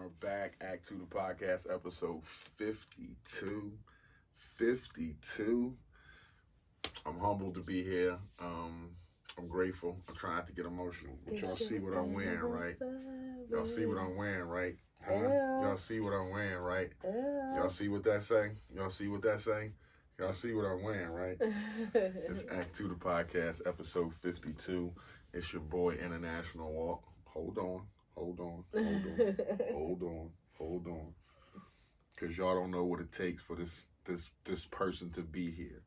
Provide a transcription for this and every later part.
are back. Act 2 the podcast, episode 52. 52. I'm humbled to be here. I'm grateful. I'm trying not to get emotional. But y'all see what I'm wearing, right? Y'all see what I'm wearing, right? Huh? Y'all see what I'm wearing, right? Y'all see what that say? Y'all see what that say? Y'all see what I'm wearing, right? It's Act 2 the podcast, episode 52. It's your boy, International Walk. Hold on. Because y'all don't know what it takes for this person to be here.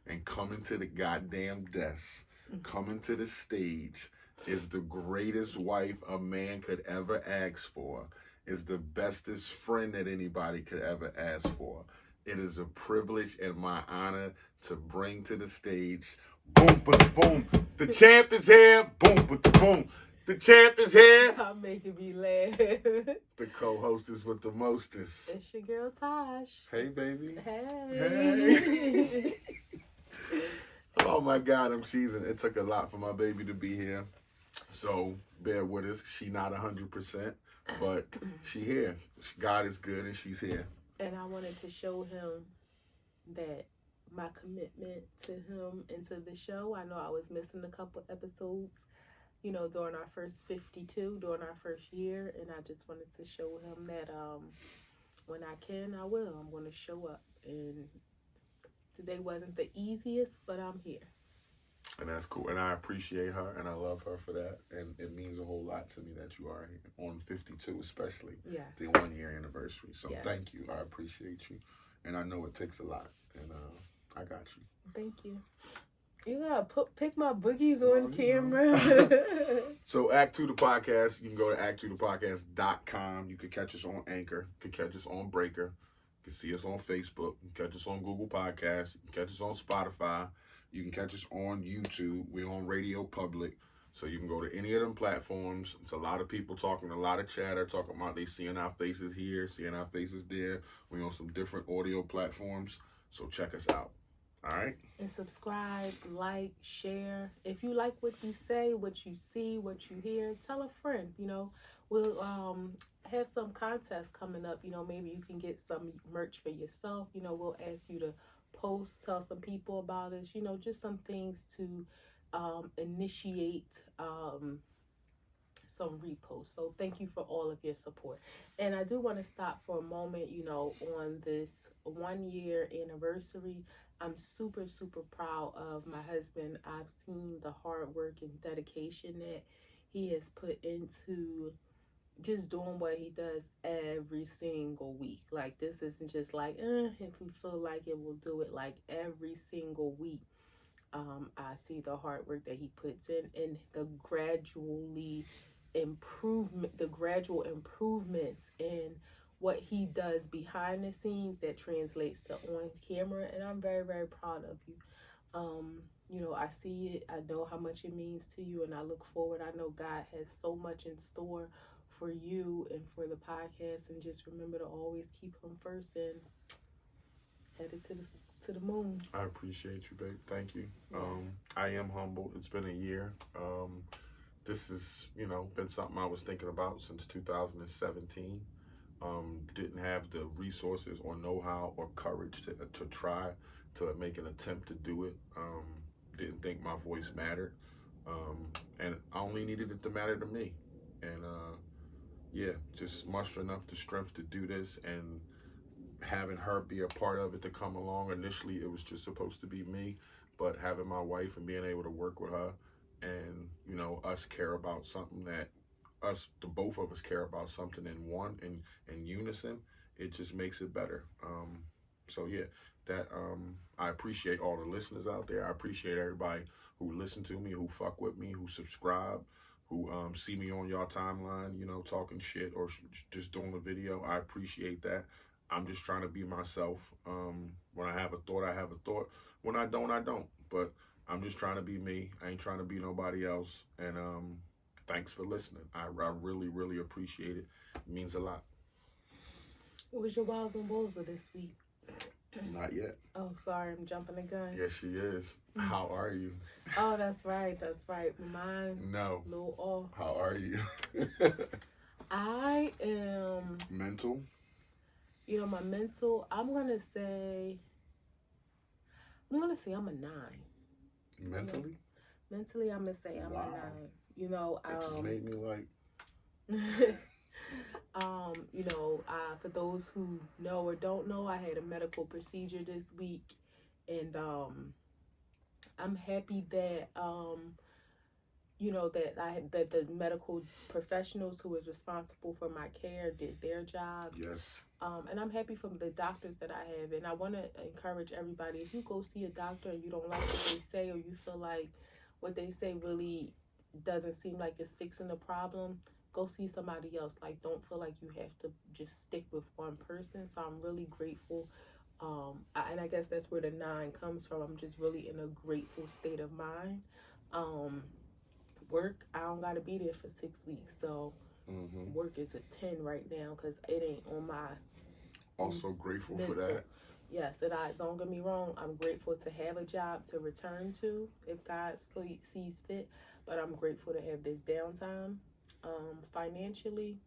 And coming to the goddamn desk, coming to the stage, is the greatest wife a man could ever ask for, is the bestest friend that anybody could ever ask for. It is a privilege and my honor to bring to the stage, boom, boom, the champ is here, boom, boom. The champ is here. Stop making me laugh. The co-hostess with the mostest. It's your girl, Tosh. Hey, baby. Hey. Oh, my God, I'm cheesing. It took a lot for my baby to be here. So, bear with us. She not 100%, but she here. God is good, and she's here. And I wanted to show him that my commitment to him and to the show. I know I was missing a couple episodes, during our first 52, during our first year, and I just wanted to show him that when I can, I will. I'm going to show up, and today wasn't the easiest, but I'm here. And that's cool, and I appreciate her, and I love her for that, and it means a whole lot to me that you are here, on 52 especially, the 1 year anniversary, so Thank you, I appreciate you, and I know it takes a lot, and I got you. Thank you. You gotta pick my boogies on camera. So Act 2 the podcast, you can go to act2thepodcast.com. You can catch us on Anchor. You can catch us on Breaker. You can see us on Facebook. You can catch us on Google Podcasts. You can catch us on Spotify. You can catch us on YouTube. We're on Radio Public. So you can go to any of them platforms. It's a lot of people talking, a lot of chatter, talking about they seeing our faces here, seeing our faces there. We're on some different audio platforms. So check us out. All right. And subscribe, like, share. If you like what we say, what you see, what you hear, tell a friend. We'll have some contests coming up. Maybe you can get some merch for yourself. We'll ask you to post, tell some people about us. Just some things to initiate some reposts. So thank you for all of your support. And I do want to stop for a moment, on this 1 year anniversary. I'm super, super proud of my husband. I've seen the hard work and dedication that he has put into just doing what he does every single week. Like, this isn't just like, if we feel like it, we'll do it. Like, every single week, I see the hard work that he puts in and the gradual improvements in what he does behind the scenes that translates to on camera, and I'm very, very proud of you. I see it, I know how much it means to you, and I look forward. I know God has so much in store for you and for the podcast, and just remember to always keep him first and headed to the moon. I appreciate you, babe. Thank you. Yes. I am humbled. It's been a year. This has, been something I was thinking about since 2017. Didn't have the resources or know-how or courage to try to make an attempt to do it. Didn't think my voice mattered. And I only needed it to matter to me. And just mustering up the strength to do this and having her be a part of it to come along. Initially, it was just supposed to be me, but having my wife and being able to work with her and, us care about something that the both of us care about something in unison, it just makes it better. I appreciate all the listeners out there. I appreciate everybody who listen to me, who fuck with me, who subscribe, who see me on y'all timeline, talking shit or just doing a video. I appreciate that. I'm just trying to be myself. When I have a thought, I have a thought. When I don't, I don't. But I'm just trying to be me. I ain't trying to be nobody else. And thanks for listening. I really, really appreciate it. It means a lot. What was your wows and woes of this week? Not yet. Oh, sorry, I'm jumping the gun. Yes, she is. How are you? Oh, that's right. Mine. No. A little off. How are you? I am You know, my mental, I'm gonna say I'm a 9. You know, Mentally? mentally, I'm gonna say I'm a Wow. 9. You know, That just made me like, for those who know or don't know, I had a medical procedure this week, and I'm happy that that the medical professionals who was responsible for my care did their jobs. yes, And I'm happy from the doctors that I have. And I want to encourage everybody, if you go see a doctor and you don't like what they say, or you feel like what they say really doesn't seem like it's fixing the problem, go see somebody else. Like, don't feel like you have to just stick with one person. So I'm really grateful. And I guess that's where the 9 comes from. I'm just really in a grateful state of mind. Um, Work, I don't got to be there for 6 weeks. So mm-hmm. work is a 10 right now because it ain't on my Also grateful for mental. that. Yes, and I don't get me wrong. I'm grateful to have a job to return to if God sees fit. But I'm grateful to have this downtime. Financially,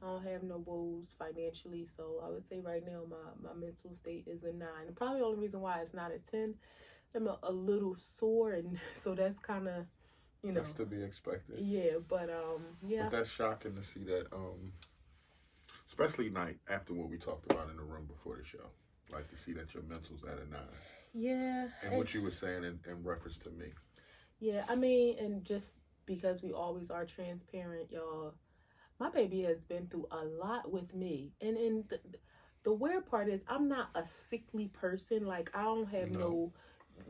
I don't have no woes financially, so I would say right now my mental state is a 9. And probably the only reason why it's not a 10, I'm a little sore, and so that's kind of That's to be expected. yeah. But yeah. But that's shocking to see that, especially night after what we talked about in the room before the show. Like to see that your mental's at a 9. Yeah, And what you were saying in reference to me. yeah. I mean, and just because we always are transparent, y'all, my baby has been through a lot with me, and the weird part is I'm not a sickly person. Like, I don't have No. no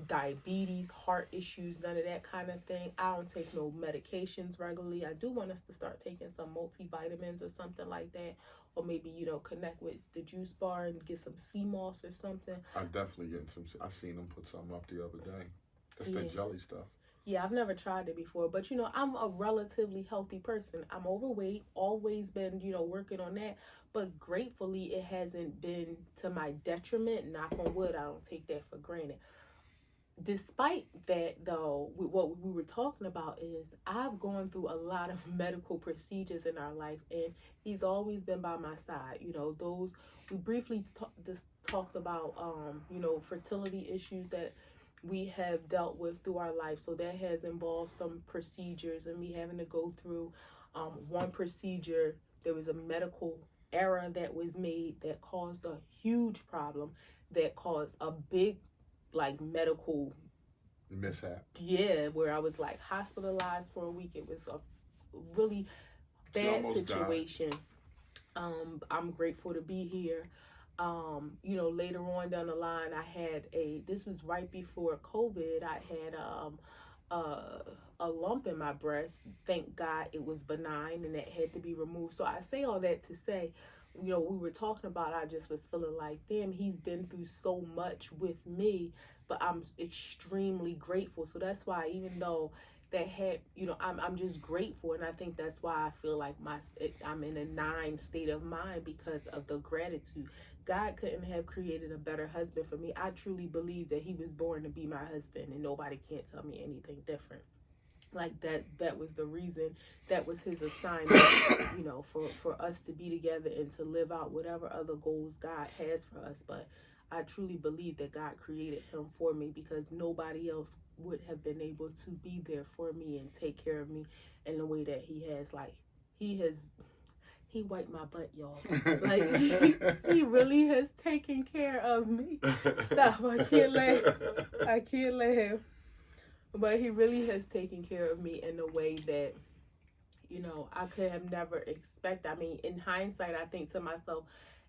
diabetes, heart issues, none of that kind of thing. I don't take no medications regularly. I do want us to start taking some multivitamins or something like that, or maybe connect with the juice bar and get some sea moss or something. I'm definitely getting some. I seen them put something up the other day. That's Yeah. that jelly stuff. Yeah, I've never tried it before, but I'm a relatively healthy person. I'm overweight, always been, working on that, but gratefully it hasn't been to my detriment. Knock on wood, I don't take that for granted. Despite that, though, what we were talking about is I've gone through a lot of medical procedures in our life, and he's always been by my side. Those we briefly just talked about, fertility issues that we have dealt with through our life. So that has involved some procedures, and me having to go through one procedure. There was a medical error that was made that caused a huge problem, that caused a big medical mishap. Yeah, where I was like hospitalized for a week. It was a really bad situation. I'm grateful to be here. Later on down the line, this was right before COVID. I had a lump in my breast. Thank God it was benign and that had to be removed. So I say all that to say, we were talking about, I just was feeling like, damn, he's been through so much with me, but I'm extremely grateful. So that's why, even though that had, I'm just grateful. And I think that's why I feel like I'm in a 9 state of mind, because of the gratitude. God couldn't have created a better husband for me. I truly believe that he was born to be my husband, and nobody can't tell me anything different. Like that was the reason, that was his assignment, for us to be together and to live out whatever other goals God has for us. But I truly believe that God created him for me, because nobody else would have been able to be there for me and take care of me in the way that he has. Like, he wiped my butt, y'all. Like, he really has taken care of me. Stop, I can't laugh. But he really has taken care of me in a way that, I could have never expected. I mean, in hindsight, I think to myself,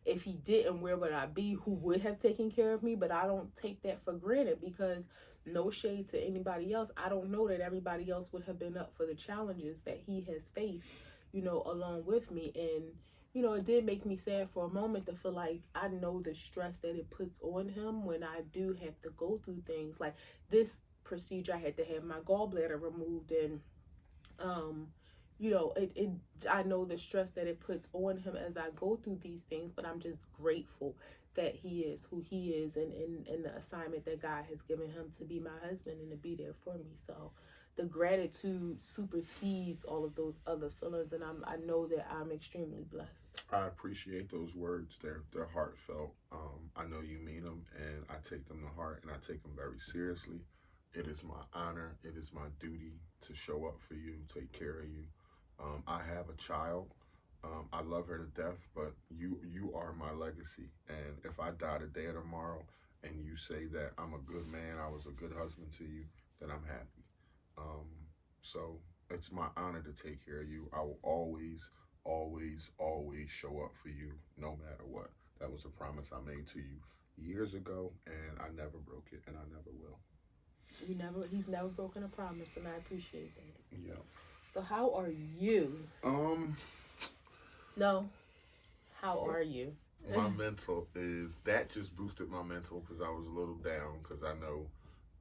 if he didn't, where would I be? Who would have taken care of me? But I don't take that for granted, because no shade to anybody else, I don't know that everybody else would have been up for the challenges that he has faced, along with me. And, it did make me sad for a moment to feel like I know the stress that it puts on him when I do have to go through things like this procedure. I had to have my gallbladder removed, and I know the stress that it puts on him as I go through these things. But I'm just grateful that he is who he is, and the assignment that God has given him to be my husband and to be there for me. So the gratitude supersedes all of those other feelings, and I know that I'm extremely blessed. I appreciate those words. They're heartfelt. I know you mean them, and I take them to heart, and I take them very seriously. It is my honor. It is my duty to show up for you, take care of you. I have a child. I love her to death, but you are my legacy. And if I die today or tomorrow, and you say that I'm a good man, I was a good husband to you, then I'm happy. Um, so it's my honor to take care of you. I will always, always, always show up for you, no matter what. That was a promise I made to you years ago, and I never broke it, and I never will. He's never broken a promise, and I appreciate that. Yeah. So how are you? No, how Well, are you? my mental is that just boosted my mental because I was a little down because I know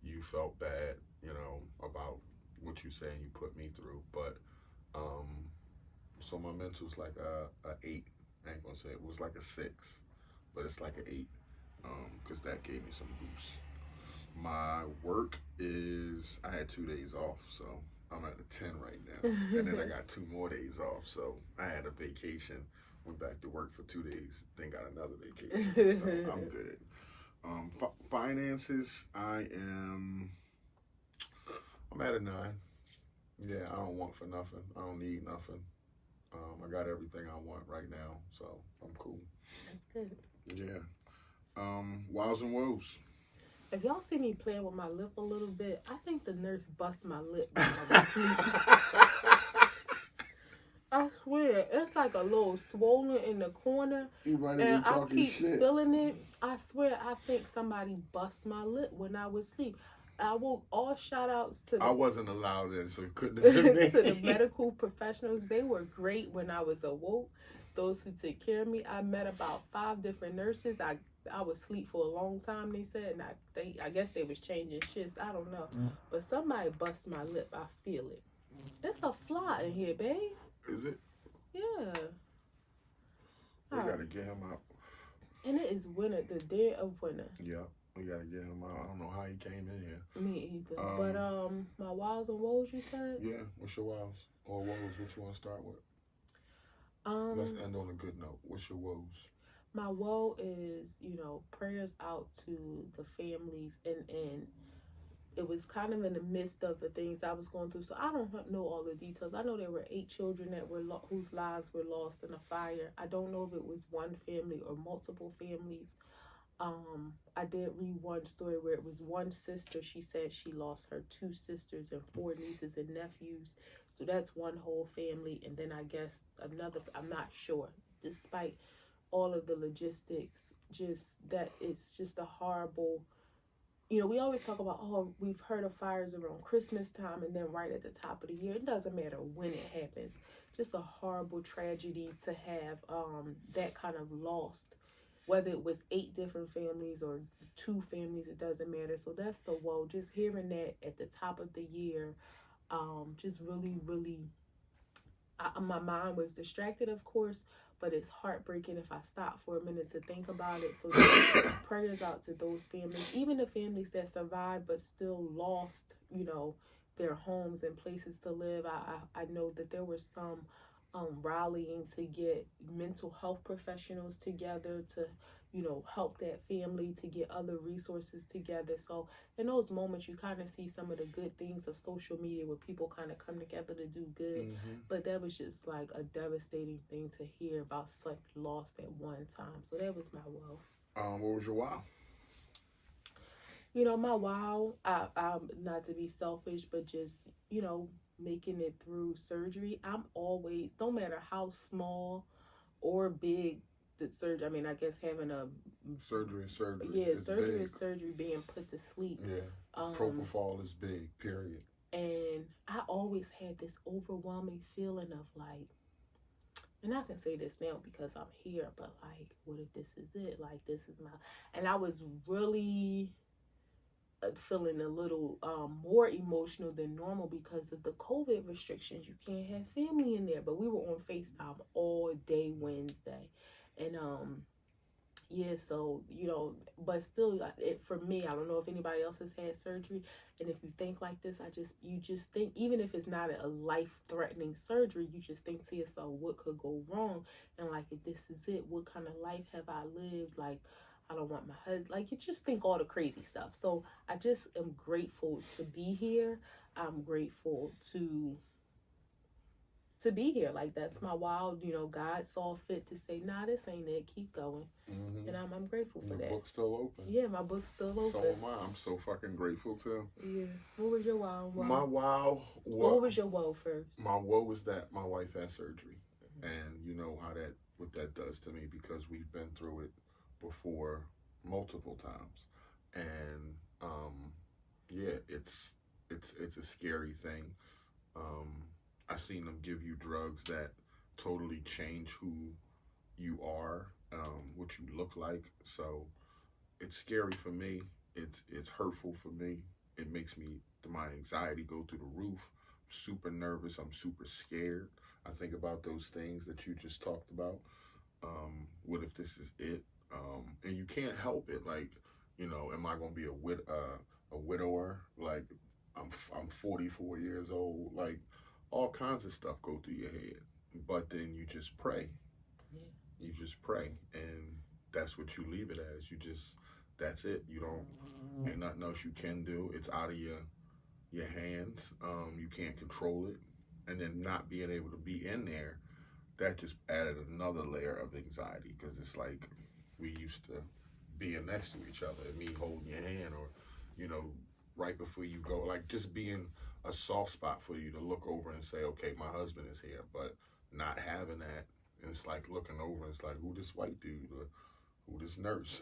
you felt bad, about what you saying you put me through. But so my mental's like a 8. I ain't gonna say it was like a 6, but it's like an 8 because that gave me some boost. My work is I had 2 days off, so I'm at a 10 right now, and then I got 2 more days off. So I had a vacation, went back to work for 2 days, then got another vacation. So I'm good. Finances, I'm at a 9. Yeah, I don't want for nothing. I don't need nothing. I got everything I want right now, so I'm cool. That's good. Yeah. Wows and woes. If y'all see me playing with my lip a little bit, I think the nurse bust my lip when I was sleeping. I swear, it's like a little swollen in the corner, You right and here I talking keep shit. feeling it. I swear, I think somebody bust my lip when I was asleep. I will all shout outs to I wasn't allowed in, so it couldn't have been me. to the medical professionals. They were great when I was awoke. Those who took care of me. I met about 5 different nurses. I was asleep for a long time, they said, and I guess they was changing shifts. I don't know. But somebody bust my lip. I feel it. It's a fly in here, babe. Is it? Yeah. We gotta get him out. And it is winter, the dead of winter. Yeah, we gotta get him out. I don't know how he came in here. Me either. But my wows and woes, you said? Yeah, what's your wows? Or woes, what you want to start with? Let's end on a good note. What's your woes? My woe is, prayers out to the families, and it was kind of in the midst of the things I was going through. So I don't know all the details. I know there were 8 children that were whose lives were lost in a fire. I don't know if it was one family or multiple families. I did read one story where it was one sister. She said she lost her 2 sisters and 4 nieces and nephews. So that's one whole family. And then I guess another, I'm not sure. Despite all of the logistics, just that it's just a horrible, we always talk about, we've heard of fires around Christmas time and then right at the top of the year. It doesn't matter when it happens. Just a horrible tragedy to have that kind of lost. Whether it was 8 different families or 2 families, it doesn't matter. So that's the woe. Just hearing that at the top of the year, just really, really, my mind was distracted, of course, but it's heartbreaking if I stop for a minute to think about it. So prayers out to those families, even the families that survived but still lost, their homes and places to live. I know that there were some rallying to get mental health professionals together to, help that family, to get other resources together. So in those moments, you kind of see some of the good things of social media where people kind of come together to do good. But that was just like a devastating thing to hear about such loss at one time. So that was my woe. What was your wow? My wow, I'm not to be selfish, but just, making it through surgery. I'm always, no matter how small or big the surgery, I mean, I guess having a surgery. Yeah, it's surgery big. is surgery, being put to sleep. Yeah. Propofol is big, period. And I always had this overwhelming feeling of like, and I can say this now because I'm here, but like, what if this is it? Like, this is my, and I was really feeling a little more emotional than normal because of the COVID restrictions. You can't have family in there, but we were on FaceTime all day Wednesday, and Yeah, so but still, for me, I don't know if anybody else has had surgery, and if you think like this, you just think, even if it's not a life threatening surgery, you just think to yourself, what could go wrong, and like, if this is it, what kind of life have I lived? Like, I don't want my husband. Like, you just think all the crazy stuff. So I just am grateful to be here. I'm grateful to be here. Like, that's my wild. God saw fit to say, nah, this ain't it. Keep going. Mm-hmm. And I'm grateful for Your that. book's still open. Yeah, my book's still open. So am I. I'm so fucking grateful too. Yeah. What was your wow? My wow. What was your woe first? My woe was that my wife had surgery, and you know what that does to me, because we've been through it before multiple times, and yeah, it's a scary thing. I seen them give you drugs that totally change who you are, what you look like. So it's scary for me. It's hurtful for me. It makes my anxiety go through the roof. I'm super nervous. I'm super scared. I think about those things that you just talked about. What if this is it? And you can't help it. Like, am I gonna be a widower? Like, I'm 44 years old. Like, all kinds of stuff go through your head. But then you just pray. Yeah. You just pray, and that's what you leave it as. That's it. Ain't nothing else you can do. It's out of your hands. You can't control it, and then not being able to be in there, that just added another layer of anxiety, because it's like we used to being next to each other, and me holding your hand, or right before you go, like, just being a soft spot for you to look over and say, okay, my husband is here. But not having that, and it's like looking over, and it's like, who this white dude, or who this nurse?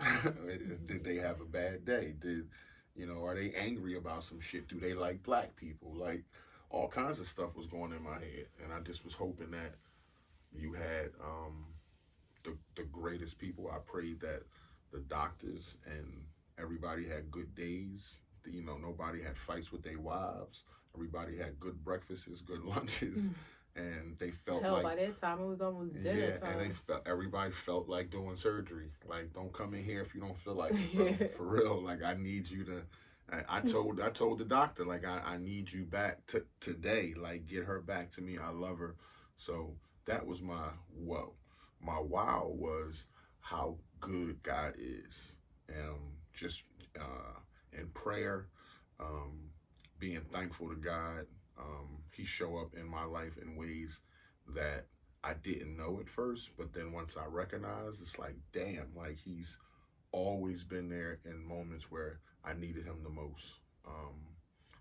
Did they have a bad day? Are they angry about some shit? Do they like black people? Like, all kinds of stuff was going in my head, and I just was hoping that you had the greatest people. I prayed that the doctors and everybody had good days. Nobody had fights with their wives. Everybody had good breakfasts, good lunches, and they felt Hell, like, by that time it was almost dinner time. And everybody felt like doing surgery. Like, don't come in here if you don't feel like it, bro. For real. Like, I need you to. I told the doctor, like, I need you back today. Like, get her back to me. I love her. So that was my woe. My wow was how good God is. Just in prayer, being thankful to God. He show up in my life in ways that I didn't know at first, but then once I recognized, it's like, damn, like, he's always been there in moments where I needed him the most.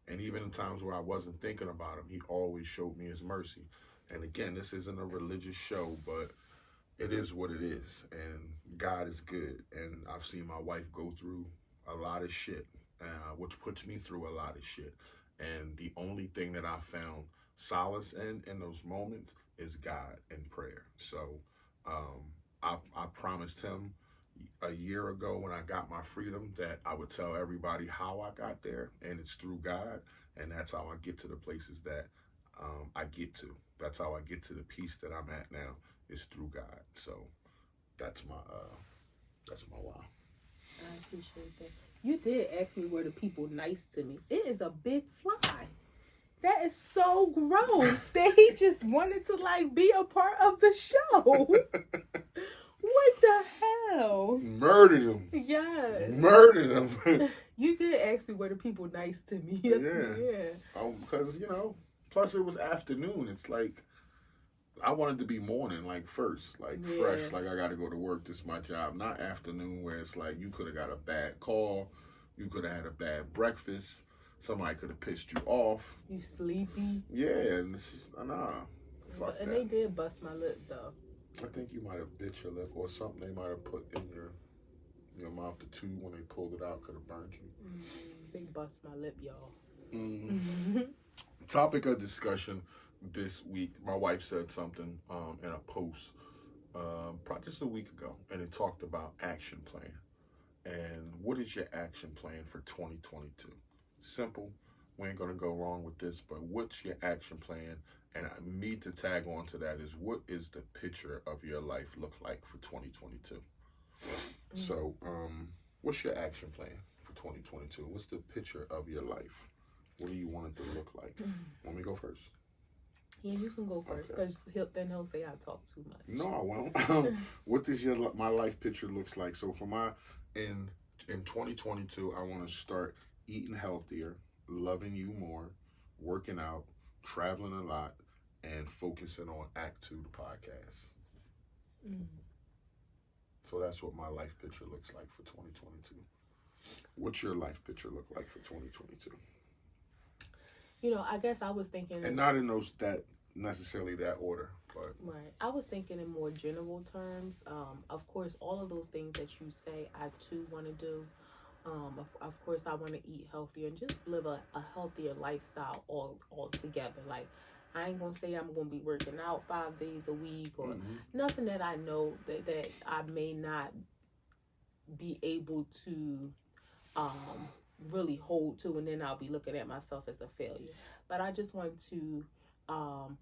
And even in times where I wasn't thinking about him, he always showed me his mercy. And again, this isn't a religious show, but it is what it is. And God is good. And I've seen my wife go through a lot of shit, which puts me through a lot of shit. And the only thing that I found solace in those moments is God and prayer. So I promised him a year ago when I got my freedom that I would tell everybody how I got there, and it's through God, and that's how I get to the places that I get to. That's how I get to the peace that I'm at now, is through God. So that's my wow. I appreciate that. You did ask me were the people nice to me. It is a big fly. That is so gross that he just wanted to, like, be a part of the show. What the hell? Murdered him. Yes. Murdered him. You did ask me were the people nice to me. Yeah. Because, plus it was afternoon. It's like, I wanted to be morning, like, first, like, fresh, like, I got to go to work. This is my job. Not afternoon, where it's like, you could have got a bad call. You could have had a bad breakfast. Somebody could have pissed you off. You sleepy. Yeah, and fuck and that. they did bust my lip, though. I think you might have bit your lip, or something they might have put in your mouth. The tube, when they pulled it out, could have burned you. They bust my lip, y'all. Topic of discussion this week. My wife said something in a post probably just a week ago, and it talked about action plan. And what is your action plan for 2022? Simple. We ain't gonna go wrong with this, but what's your action plan? And me to tag on to that is, what is the picture of your life look like for 2022? So, what's your action plan for 2022? What's the picture of your life? What do you want it to look like? Want me to go first? Yeah, you can go first Okay. because then he'll say I talk too much. No, I won't. What does my life picture looks like? So for my in 2022, I want to start eating healthier, loving you more, working out, traveling a lot, and focusing on Act 2, the podcast. Mm. So that's what my life picture looks like for 2022. What's your life picture look like for 2022? You know, I guess I was thinking, And not in those that necessarily that order, but right. I was thinking in more general terms. Of course, all of those things that you say, I too want to do. Of course, I want to eat healthier and just live a healthier lifestyle all together. Like, I ain't gonna say I'm gonna be working out 5 days a week or nothing that I know that I may not be able to really hold to, and then I'll be looking at myself as a failure. But I just want to um,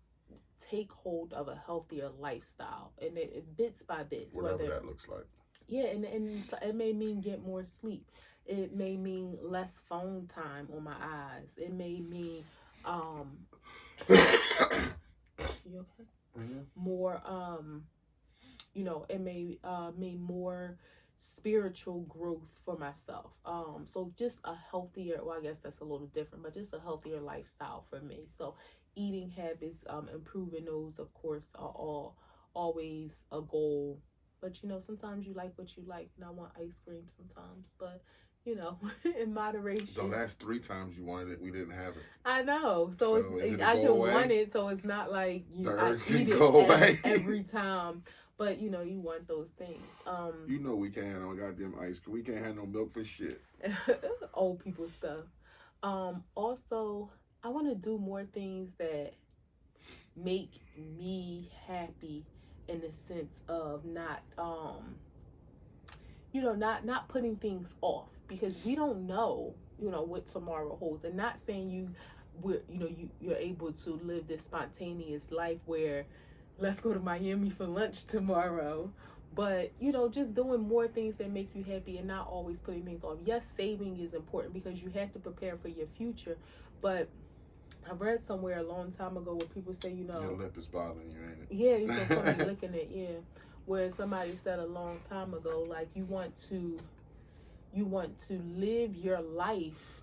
take hold of a healthier lifestyle, and it bits by bits. whatever that looks like. Yeah, and so it may mean get more sleep. It may mean less phone time on my eyes. It may mean you okay? More it may mean more spiritual growth for myself. So just a healthier, well, I guess that's a little different, but just a healthier lifestyle for me. So eating habits, improving those, of course, are all always a goal. But sometimes you like what you like, and I want ice cream sometimes, but in moderation. The last 3 times you wanted it, we didn't have it. I know, so I can want it, so it's not like I eat it every time. But you want those things. We can't have no goddamn ice cream. We can't have no milk for shit. Old people stuff. Also, I want to do more things that make me happy, in the sense of not not putting things off, because we don't know what tomorrow holds. And not saying you're able to live this spontaneous life where let's go to Miami for lunch tomorrow, but just doing more things that make you happy and not always putting things off. Yes, saving is important because you have to prepare for your future, but I've read somewhere a long time ago where people say, your lip is bothering you, ain't it? Yeah, you can probably looking at, yeah, where somebody said a long time ago, like, you want to live your life,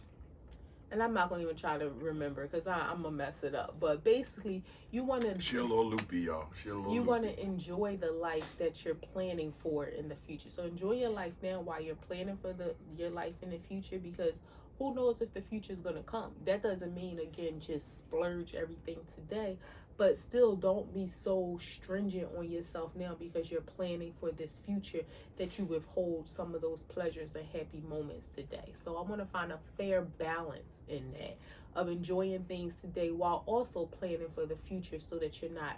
and I'm not gonna even try to remember because I'm gonna mess it up. But basically, you want to. She a little loopy, y'all. You want to enjoy the life that you're planning for in the future. So enjoy your life now while you're planning for your life in the future, because who knows if the future is gonna come. That doesn't mean, again, just splurge everything today, but still don't be so stringent on yourself now because you're planning for this future that you withhold some of those pleasures and happy moments today. So I want to find a fair balance in that, of enjoying things today while also planning for the future, so that you're not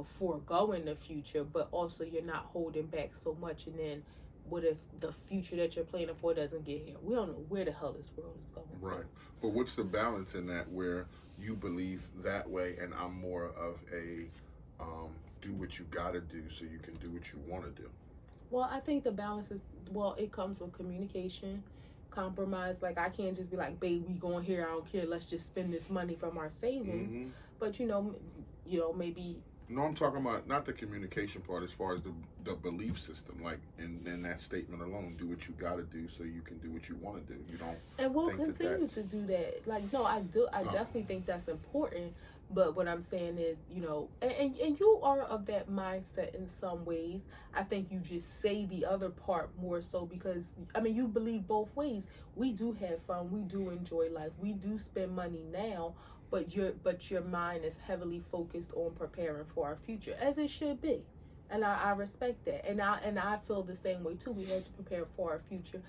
foregoing the future, but also you're not holding back so much. And then what if the future that you're planning for doesn't get here? We don't know where the hell this world is going. Right. But what's the balance in that, where you believe that way and I'm more of a do what you gotta do so you can do what you want to do? Well, I think the balance is, it comes with communication, compromise. Like, I can't just be like, babe, we going here, I don't care, let's just spend this money from our savings. But maybe. No, I'm talking about not the communication part, as far as the belief system. Like, in that statement alone, do what you got to do so you can do what you want to do. You don't. And we'll continue to do that. Like, no, I do. I definitely think that's important. But what I'm saying is, and you are of that mindset in some ways. I think you just say the other part more so because, you believe both ways. We do have fun. We do enjoy life. We do spend money now. But your mind is heavily focused on preparing for our future, as it should be, and I respect that, and I feel the same way too. We have to prepare for our future.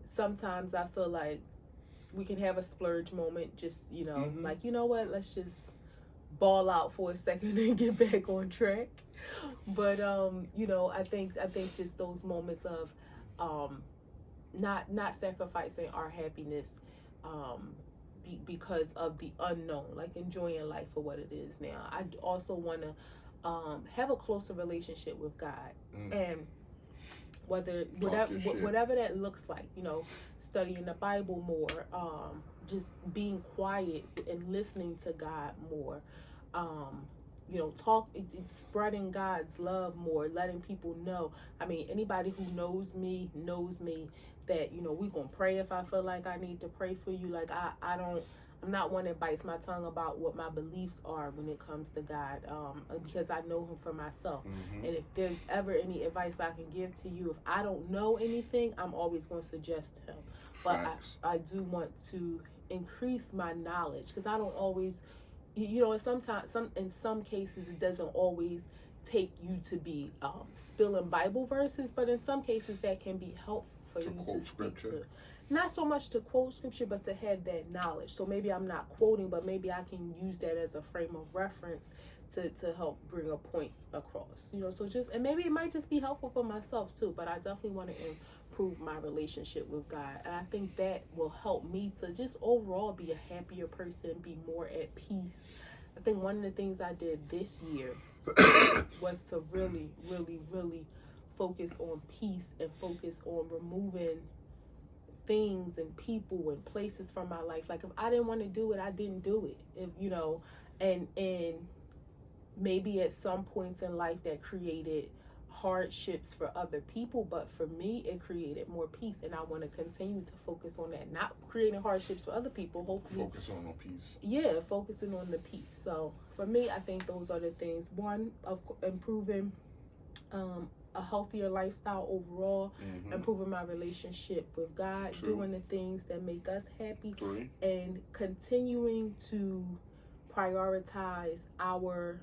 Sometimes I feel like we can have a splurge moment, just like, what, let's just ball out for a second and get back on track. But I think just those moments of not sacrificing our happiness because of the unknown, like enjoying life for what it is now. I also want to have a closer relationship with God. And whatever that looks like, studying the Bible more, just being quiet and listening to God more, spreading God's love more, letting people know. I mean, anybody who knows me that, we gonna pray if I feel like I need to pray for you. Like, I'm not one that bites my tongue about what my beliefs are when it comes to God, because I know him for myself. Mm-hmm. And if there's ever any advice I can give to you, if I don't know anything, I'm always going to suggest him. But I do want to increase my knowledge, because I don't always, and in some cases it doesn't always take you to be spilling Bible verses, but in some cases that can be helpful for you to speak to. Not so much to quote scripture, but to have that knowledge. So maybe I'm not quoting, but maybe I can use that as a frame of reference to help bring a point across. And maybe it might just be helpful for myself too, but I definitely want to improve my relationship with God. And I think that will help me to just overall be a happier person, be more at peace. I think one of the things I did this year was to really, really, really focus on peace and focus on removing things and people and places from my life. Like, if I didn't want to do it, I didn't do it. And maybe at some points in life that created hardships for other people, but for me it created more peace, and I want to continue to focus on that, not creating hardships for other people. Hopefully focus on peace. Yeah, focusing on the peace. So for me, I think those are the things. One, of improving a healthier lifestyle overall, improving my relationship with God, doing the things that make us happy, and continuing to prioritize our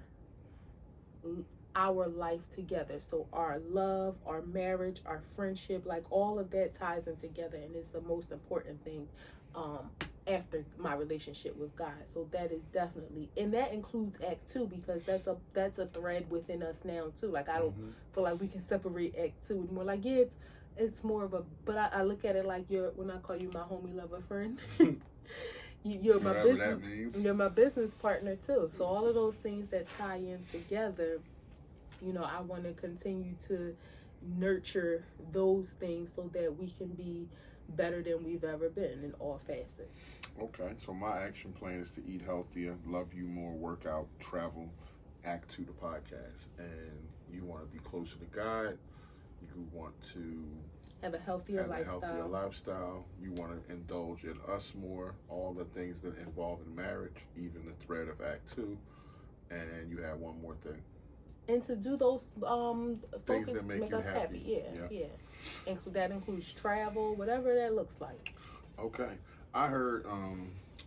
life together. So our love, our marriage, our friendship, like all of that ties in together, and is the most important thing after my relationship with God. So that is definitely, and that includes Act 2, because that's a thread within us now too. Like, I don't feel like we can separate Act 2 anymore. Like, yeah, it's more of a, but I look at it like when I call you my homie, lover, friend. You're my business partner too. So all of those things that tie in together, I want to continue to nurture those things so that we can be better than we've ever been in all facets. Okay, so my action plan is to eat healthier, love you more, work out, travel, Act 2 the podcast. And you want to be closer to God. You want to have a healthier lifestyle. You want to indulge in us more, all the things that involve in marriage, even the thread of Act 2. And you have one more thing. And to do those things that make us happy. Yeah. That includes travel, whatever that looks like. Okay. I heard,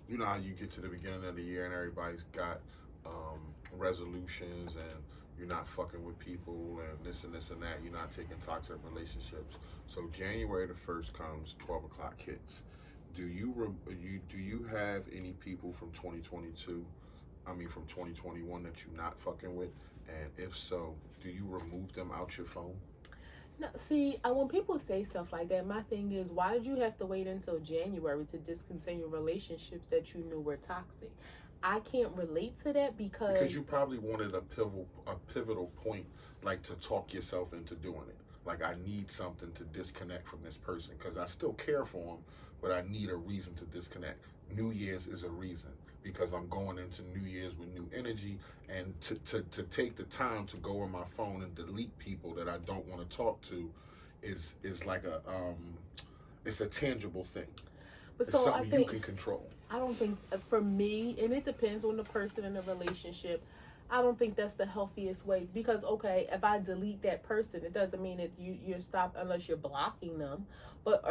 you know how you get to the beginning of the year and everybody's got resolutions, and you're not fucking with people and this and this and that. You're not taking toxic relationships. So January the 1st comes, 12 o'clock hits. Do you have any people from 2022, from 2021 that you're not fucking with? And if so, do you remove them out your phone? No, see, when people say stuff like that, my thing is, why did you have to wait until January to discontinue relationships that you knew were toxic? I can't relate to that because you probably wanted a pivotal point, like to talk yourself into doing it. Like, I need something to disconnect from this person because I still care for them, but I need a reason to disconnect. New Year's is a reason, because I'm going into New Year's with new energy, and to take the time to go on my phone and delete people that I don't want to talk to is like it's a tangible thing. But it's something you can control. I don't think, for me, and it depends on the person in the relationship, I don't think that's the healthiest way, because, okay, if I delete that person, it doesn't mean that you're stopped unless you're blocking them. But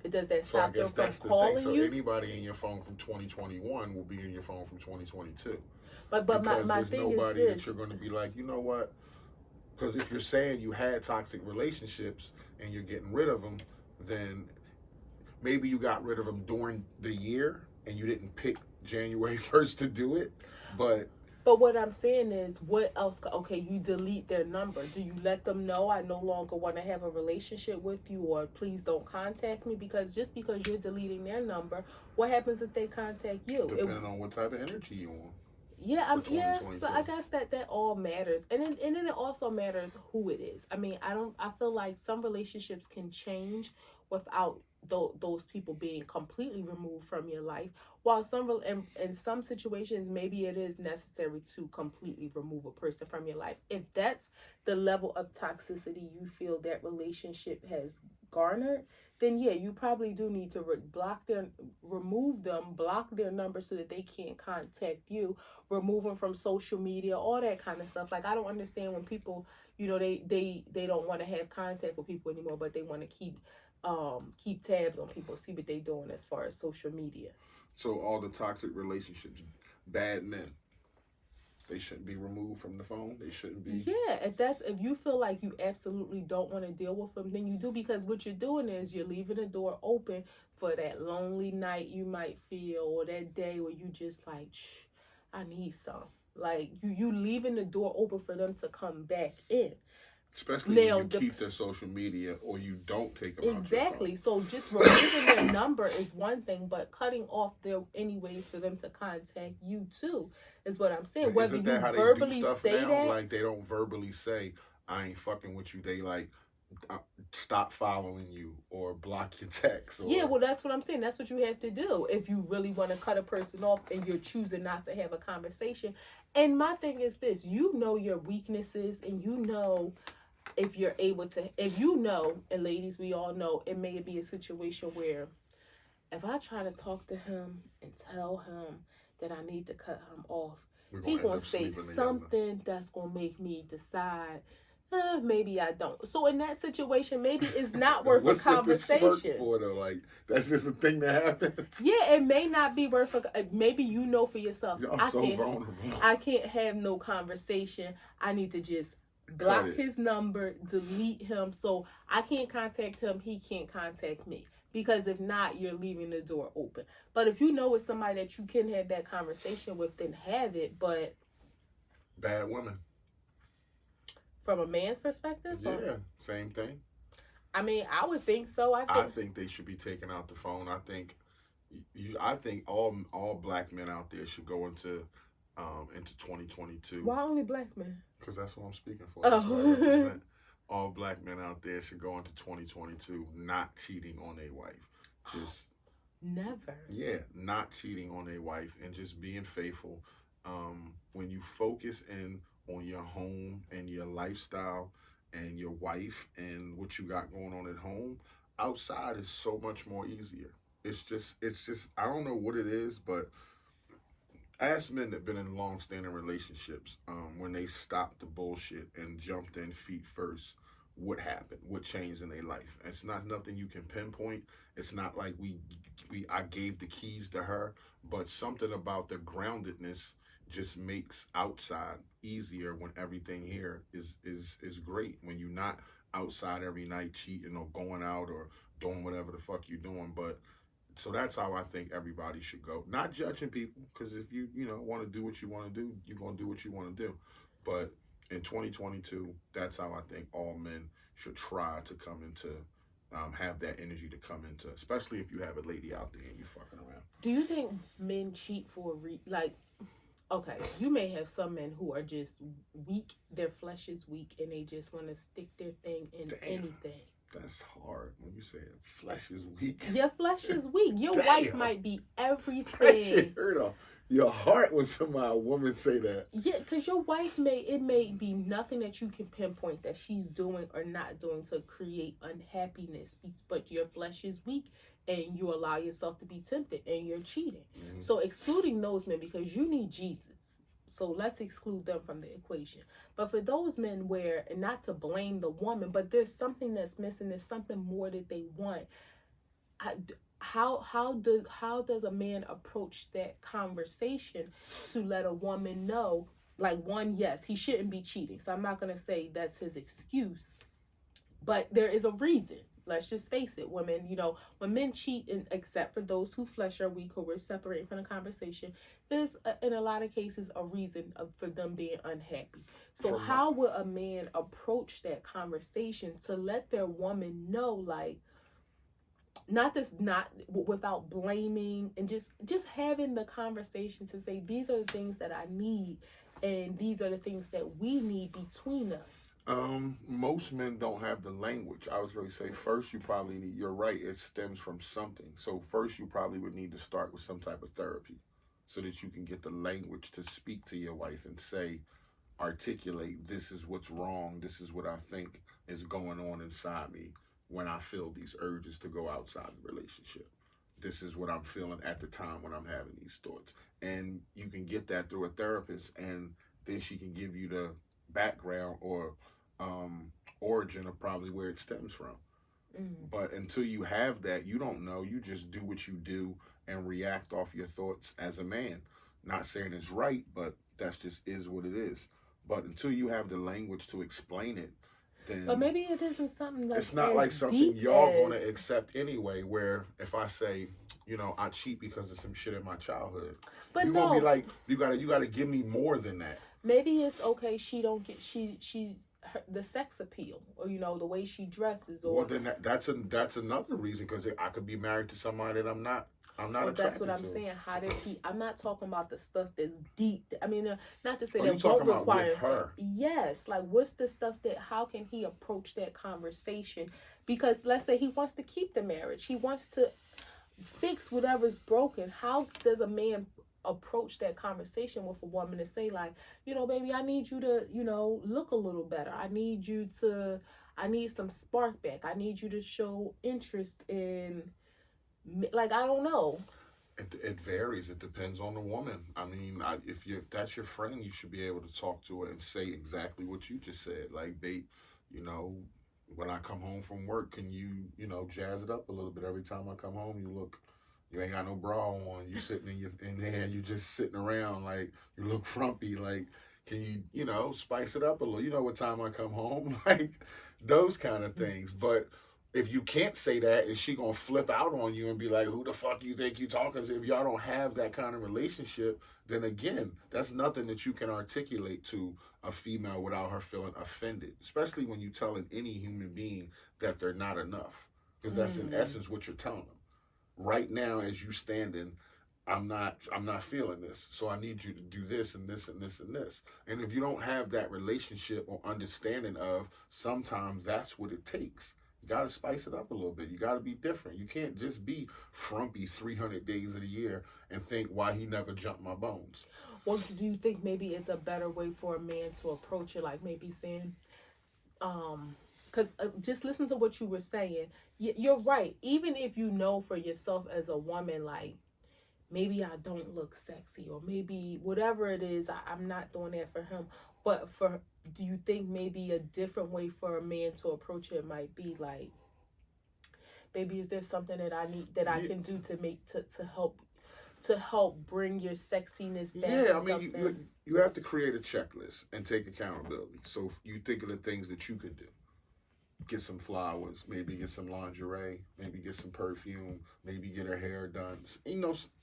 does that stop them from calling you? So anybody in your phone from 2021 will be in your phone from 2022. But my thing is nobody that you're going to be like, you know what? Because if you're saying you had toxic relationships and you're getting rid of them, then maybe you got rid of them during the year and you didn't pick January 1st to do it. But what I'm saying is, what else? Okay, you delete their number. Do you let them know I no longer want to have a relationship with you, or please don't contact me? Because just because you're deleting their number, what happens if they contact you? Depending on what type of energy you're on. Yeah, for yeah. So 2022. I guess that all matters, and then it also matters who it is. I mean, I don't. I feel like some relationships can change without those people being completely removed from your life. While in some situations, maybe it is necessary to completely remove a person from your life. If that's the level of toxicity you feel that relationship has garnered, then yeah, you probably do need to remove them, block their number so that they can't contact you, remove them from social media, all that kind of stuff. Like, I don't understand when people, they don't want to have contact with people anymore, but they want to keep tabs on people, see what they doing as far as social media. So all the toxic relationships, bad men, they shouldn't be removed from the phone. They shouldn't be. Yeah, if you feel like you absolutely don't want to deal with them, then you do, because what you're doing is you're leaving the door open for that lonely night you might feel, or that day where you just like, I need some. Like, you leaving the door open for them to come back in. Especially when Now, you keep their social media or you don't take them out your phone. exactly. So just removing their number is one thing, but cutting off their any ways for them to contact you too is what I'm saying. But Whether isn't that you how they do verbally stuff say now? that, Like they don't verbally say, "I ain't fucking with you." They like stop following you or block your text yeah, or. well, that's what I'm saying. That's what you have to do if you really want to cut a person off and you're choosing not to have a conversation. And my thing is this: you know your weaknesses, and you know if you're able to, if you know, and ladies, we all know it may be a situation where if I try to talk to him and tell him that I need to cut him off, We're he gonna end gonna up say sleeping together. something that's gonna make me decide. Maybe I don't. So in that situation, maybe it's not worth a What's with the smirk conversation. for though? Like that's just a thing that happens. Yeah, it may not be worth a. Maybe you know for yourself. Y'all I so can't. vulnerable. I can't have no conversation. I need to just Cut block it. his number, delete him, so I can't contact him. He can't contact me. Because if not, you're leaving the door open. But if you know it's somebody that you can have that conversation with, then have it. But Bad women. from a man's perspective, Yeah, same thing. I mean, I would think so. I think they should be taken out the phone. I think all black men out there should go into 2022. Why only black men? Because that's what I'm speaking for. That's what I Oh, represent. All black men out there should go into 2022 not cheating on their wife. Just never. yeah, not cheating on their wife and just being faithful. When you focus in on your home and your lifestyle and your wife and what you got going on at home, outside is so much more easier. It's just I don't know what it is, but ask men that been in long-standing relationships, when they stopped the bullshit and jumped in feet first, what happened? What changed in their life? It's not nothing you can pinpoint. It's not like I gave the keys to her, but something about the groundedness just makes outside easier when everything here is great. When you're not outside every night cheating or going out or doing whatever the fuck you're doing, but so that's how I think everybody should go. Not judging people, because if you want to do what you want to do, you're gonna do what you want to do. But in 2022, that's how I think all men should try to come into, have that energy to come into, especially if you have a lady out there and you fucking around. Do you think men cheat for like? Okay, you may have some men who are just weak. Their flesh is weak, and they just want to stick their thing in anything. That's hard when you say it. Flesh is weak. Your flesh is weak. Your Damn. wife might be That everything. shit hurt your heart when a woman say that. Yeah, because your wife may be nothing that you can pinpoint that she's doing or not doing to create unhappiness, but your flesh is weak and you allow yourself to be tempted and you're cheating. Mm-hmm. So excluding those men, because you need Jesus. So let's exclude them from the equation. But for those men where, and not to blame the woman, but there's something that's missing, there's something more that they want. How does a man approach that conversation to let a woman know, like, one, yes, he shouldn't be cheating. So I'm not gonna say that's his excuse, but there is a reason. Let's just face it, women, when men cheat, and except for those who flesh are weak, who we're separating from the conversation, there's, in a lot of cases, a reason for them being unhappy. So how will a man approach that conversation to let their woman know, like, not without blaming, and just having the conversation to say these are the things that I need, and these are the things that we need between us. Most men don't have the language. I was really say first you probably need, you're right, it stems from something. So first you probably would need to start with some type of therapy so that you can get the language to speak to your wife and say, articulate, this is what's wrong, this is what I think is going on inside me when I feel these urges to go outside the relationship. This is what I'm feeling at the time when I'm having these thoughts. And you can get that through a therapist, and then she can give you the background or origin of probably where it stems from. But until you have that, you don't know. You just do what you do and react off your thoughts as a man. Not saying it's right, but that's just is what it is. But until you have the language to explain it, then But maybe it isn't something like it's not as like something deep y'all as. gonna accept anyway. Where if I say, I cheat because of some shit in my childhood, But you gonna be no, like, you gotta give me more than that. maybe it's okay. She don't get the sex appeal, or the way she dresses, Well, or then that's another reason because I could be married to somebody that I'm not well, that's attracted what I'm to. saying. How does he? I'm not talking about the stuff that's deep. I mean, not to say Oh, you that won't talking about require. with her? Yes, like what's the stuff that? How can he approach that conversation? Because let's say he wants to keep the marriage, he wants to fix whatever's broken. How does a man approach that conversation with a woman to say, like, baby, I need you to, look a little better. I need some spark back. I need you to show interest in, like, I don't know. It varies. It depends on the woman. I mean, if that's your friend, you should be able to talk to her and say exactly what you just said. Like, you know, when I come home from work, can you jazz it up a little bit? Every time I come home, you ain't got no bra on. You sitting in there, you just sitting around like you look frumpy. Like, can spice it up a little? You know what time I come home? Like those kind of things. But if you can't say that, is she gonna flip out on you and be like, "Who the fuck you think you talking to?" If y'all don't have that kind of relationship, then again, that's nothing that you can articulate to a female without her feeling offended. Especially when you telling any human being that they're not enough, because that's in essence what you're telling them. Right now, as you standing, I'm not feeling this, so I need you to do this and this and this and this. And if you don't have that relationship or understanding of, sometimes that's what it takes. You got to spice it up a little bit. You got to be different. You can't just be frumpy 300 days of the year and think, why he never jumped my bones. Well, do you think maybe it's a better way for a man to approach it, like maybe saying, because just listen to what you were saying. You're right. Even if you know for yourself as a woman, like, maybe I don't look sexy, or maybe whatever it is, I'm not doing that for him. But do you think maybe a different way for a man to approach it might be like, maybe is there something that I need, that I can do to make to help bring your sexiness back? Yeah, I mean, you have to create a checklist and take accountability. So you think of the things that you can do. Get some flowers, maybe get some lingerie, maybe get some perfume, maybe get her hair done.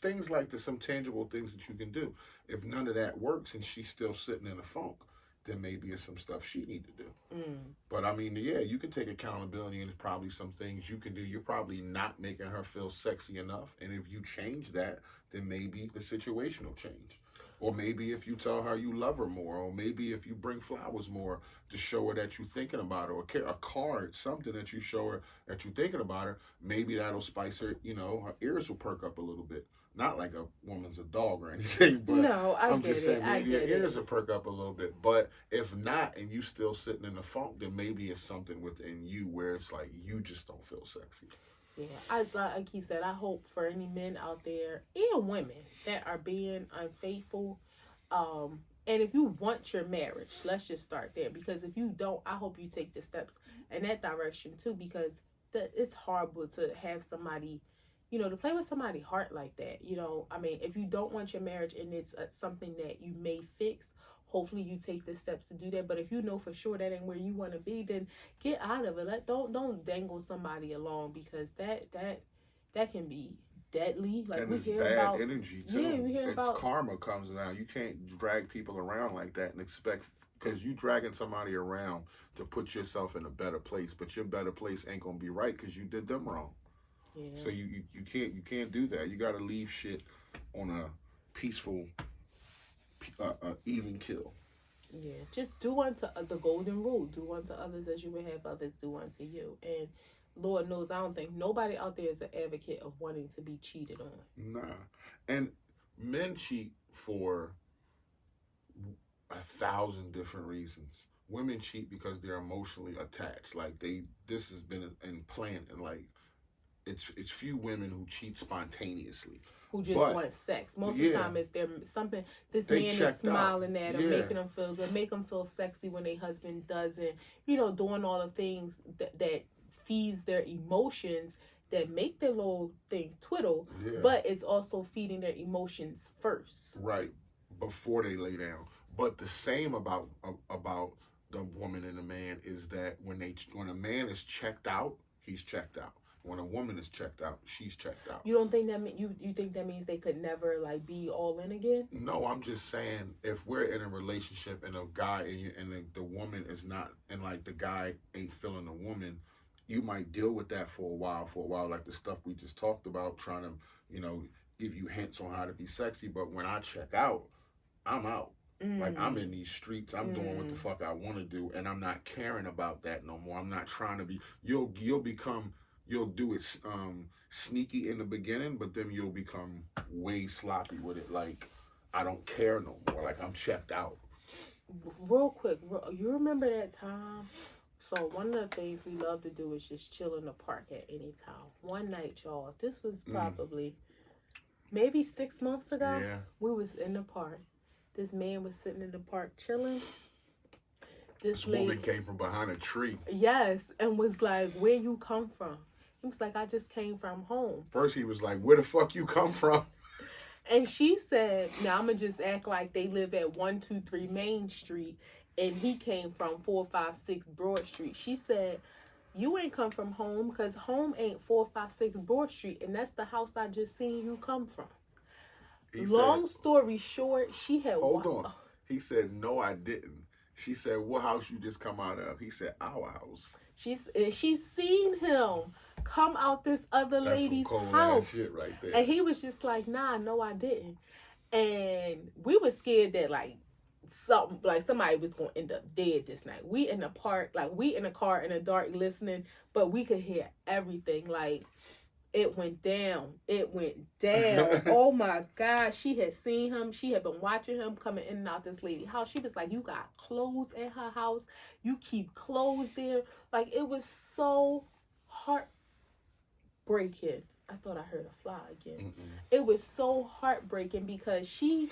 Things like this, some tangible things that you can do. If none of that works and she's still sitting in a funk, then maybe it's some stuff she need to do. But I mean, yeah, you can take accountability, and there's probably some things you can do. You're probably not making her feel sexy enough, and if you change that, then maybe the situation will change. Or maybe if you tell her you love her more, or maybe if you bring flowers more to show her that you're thinking about her, or a card, something that you show her that you're thinking about her, maybe that'll spice her, her ears will perk up a little bit. Not like a woman's a dog or anything, but No, I'm just saying maybe your ears it. will perk up a little bit. But if not, and you still sitting in the funk, then maybe it's something within you where it's like you just don't feel sexy. Yeah, like he said, I hope for any men out there and women that are being unfaithful, and if you want your marriage, let's just start there. Because if you don't, I hope you take the steps in that direction too. Because it's horrible to have somebody, to play with somebody's heart like that. I mean, if you don't want your marriage and it's something that you may fix, hopefully you take the steps to do that. But if you know for sure that ain't where you want to be, then get out of it. Don't dangle somebody along, because that can be deadly. Like, And we it's hear bad about energy too. Yeah, we hear It's about karma comes down. You can't drag people around like that and expect, because you dragging somebody around to put yourself in a better place, but your better place ain't gonna be right because you did them wrong. Yeah. So you can't do that. You got to leave shit on a peaceful, even kill. Yeah, just do unto the golden rule: do unto others as you would have others do unto you. And Lord knows, I don't think nobody out there is an advocate of wanting to be cheated on. Nah, and men cheat for 1,000 different reasons. Women cheat because they're emotionally attached. Like this has been in plan, and like it's few women who cheat spontaneously. Who just But want sex. Most of the yeah, time it's there something, this they man is checked out. smiling at them, Yeah, making them feel good, make them feel sexy when their husband doesn't, doing all the things that feeds their emotions, that make their little thing twiddle, yeah, but it's also feeding their emotions first. right before they lay down. But the same about the woman and the man is that when a man is checked out, he's checked out. When a woman is checked out, she's checked out. You don't think that you think that means they could never like be all in again? No, I'm just saying if we're in a relationship and a guy and the woman is not, and like the guy ain't feeling the woman, you might deal with that for a while, like the stuff we just talked about, trying to give you hints on how to be sexy. But when I check out, I'm out. Like I'm in these streets, I'm doing what the fuck I want to do, and I'm not caring about that no more. I'm not trying to be. You'll do it sneaky in the beginning, but then you'll become way sloppy with it. Like I don't care no more. Like I'm checked out. Real quick, you remember that time? So one of the things we love to do is just chill in the park at any time. One night, y'all, this was probably maybe 6 months ago. Yeah. We was in the park. This man was sitting in the park chilling. This woman came from behind a tree. Yes, and was like, "Where you come from?" He was like, "I just came from home." First he was like, "Where the fuck you come from?" And she said, "Now I'm gonna just act like they live at 123 Main Street, and he came from 456 Broad Street." She said, "You ain't come from home, because home ain't 456 Broad Street, and that's the house I just seen you come from." Long story short, she had... Hold on. He said, "No, I didn't." She said, "What house you just come out of?" He said, "Our house." She's seen him come out this other lady's house. Shit right there. And he was just like, "Nah, no, I didn't." And we were scared that somebody was gonna end up dead this night. We in the park, we in the car in the dark listening, but we could hear everything. Like, it went down. It went down. Oh my God. She had seen him. She had been watching him coming in and out this lady's house. She was like, "You got clothes at her house. You keep clothes there." Like, it was so heartbreaking. I thought I heard a fly again. It was so heartbreaking because she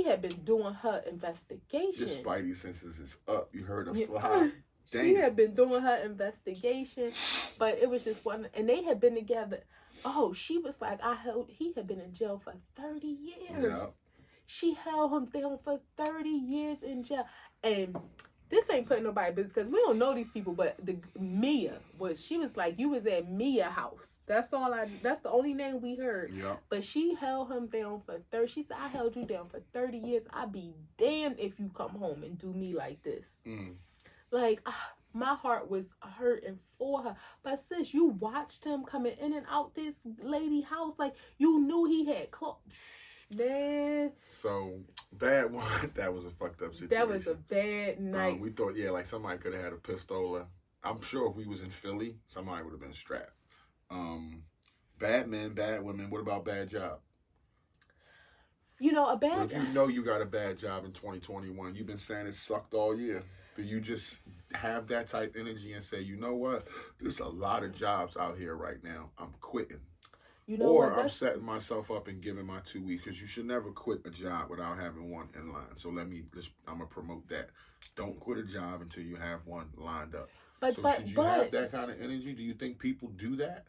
had been doing her investigation. Your spidey senses is up. You heard a fly. She had been doing her investigation, but it was just one, and they had been together. Oh, she was like, he had been in jail for 30 years. Yeah. She held him down for 30 years in jail. And this ain't putting nobody business, because we don't know these people, but she was like, "You was at Mia house." That's the only name we heard. Yeah. But she held him down for 30. She said, "I held you down for 30 years. I'd be damned if you come home and do me like this." Like, my heart was hurting for her. But sis, you watched him coming in and out this lady house. Like, you knew he had clothes. Man. So, bad one. That was a fucked up situation. That was a bad night. We thought, like somebody could have had a pistol. I'm sure if we was in Philly, somebody would have been strapped. Bad men, bad women. What about bad job? A bad job. If you got a bad job in 2021, you've been saying it sucked all year. Do you just have that type energy and say, "You know what? There's a lot of jobs out here right now. I'm quitting." I'm setting myself up and giving my 2 weeks, because you should never quit a job without having one in line. So I'm going to promote that. Don't quit a job until you have one lined up. Should you have that kind of energy? Do you think people do that?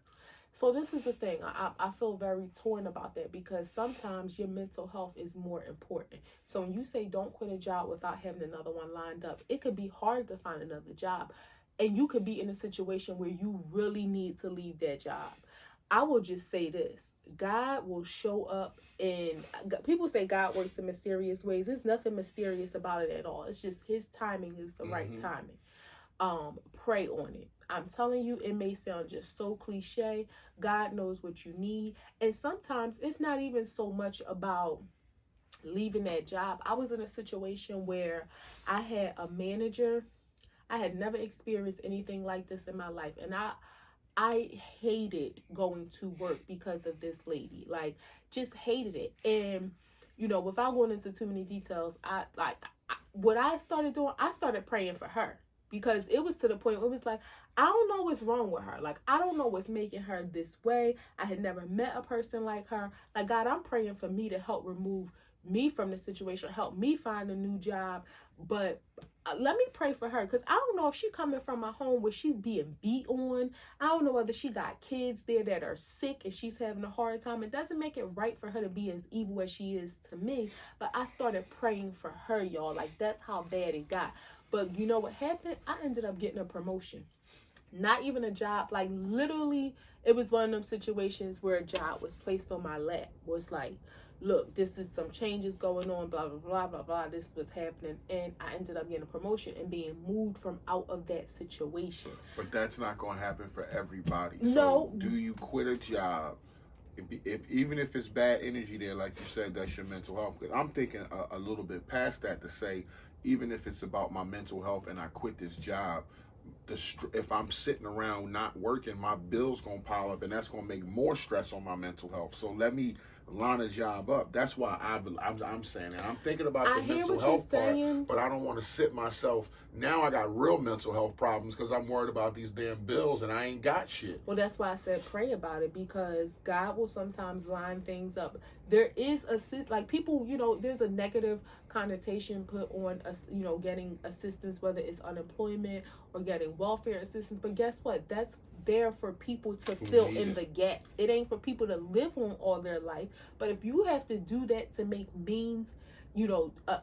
So this is the thing. I feel very torn about that, because sometimes your mental health is more important. So when you say don't quit a job without having another one lined up, it could be hard to find another job. And you could be in a situation where you really need to leave that job. I will just say this: God will show up, and people say God works in mysterious ways. There's nothing mysterious about it at all. It's just His timing is the right timing. Pray on it. I'm telling you, it may sound just so cliche. God knows what you need. And sometimes it's not even so much about leaving that job. I was in a situation where I had a manager. I had never experienced anything like this in my life. And I hated going to work because of this lady. Like, just hated it. And, without going into too many details, what I started doing, I started praying for her, because it was to the point where it was like, I don't know what's wrong with her. Like, I don't know what's making her this way. I had never met a person like her. Like, God, I'm praying for me to help remove me from the situation, help me find a new job. But let me pray for her, because I don't know if she coming from a home where she's being beat on. I don't know whether she got kids there that are sick and she's having a hard time. It doesn't make it right for her to be as evil as she is to me. But I started praying for her, y'all. Like, that's how bad it got. But you know what happened? I ended up getting a promotion. Not even a job. Like, literally, it was one of them situations where a job was placed on my lap. Was like, look, this is some changes going on, blah, blah, blah, blah, blah. This was happening. And I ended up getting a promotion and being moved from out of that situation. But that's not going to happen for everybody. No. So do you quit a job? Even if it's bad energy there, like you said, that's your mental health. Because I'm thinking a little bit past that to say, even if it's about my mental health and I quit this job, if I'm sitting around not working, my bills gonna pile up, and that's gonna make more stress on my mental health. So let me line a job up. That's why I'm saying that. I'm thinking about the mental health part, but I don't want to sit myself. Now I got real mental health problems because I'm worried about these damn bills and I ain't got shit. Well, that's why I said pray about it, because God will sometimes line things up. There is like people, there's a negative connotation put on us, getting assistance, whether it's unemployment or getting welfare assistance. But guess what? That's there for people to fill in the gaps. It ain't for people to live on all their life. But if you have to do that to make means,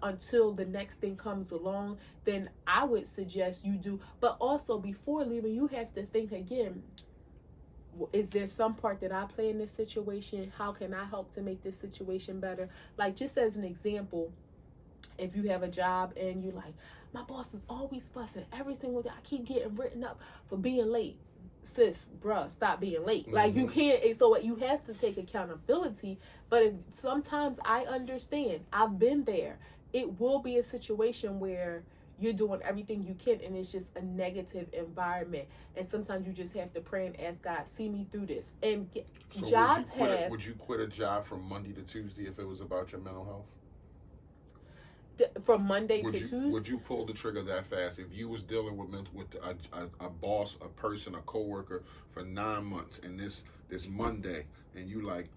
until the next thing comes along, then I would suggest you do. But also, before leaving, you have to think again, is there some part that I play in this situation? How can I help to make this situation better? Like, just as an example, if you have a job and you're like, my boss is always fussing every single day, I keep getting written up for being late. Sis, bruh, stop being late. Like, you can't. So you have to take accountability. But sometimes I understand. I've been there. It will be a situation where you're doing everything you can and it's just a negative environment. And sometimes you just have to pray and ask God, see me through this. And so jobs would you quit a job from Monday to Tuesday if it was about your mental health? From Monday to Tuesday? Would you pull the trigger that fast if you was dealing with a boss, a person, a coworker for 9 months, and this Monday, and you like,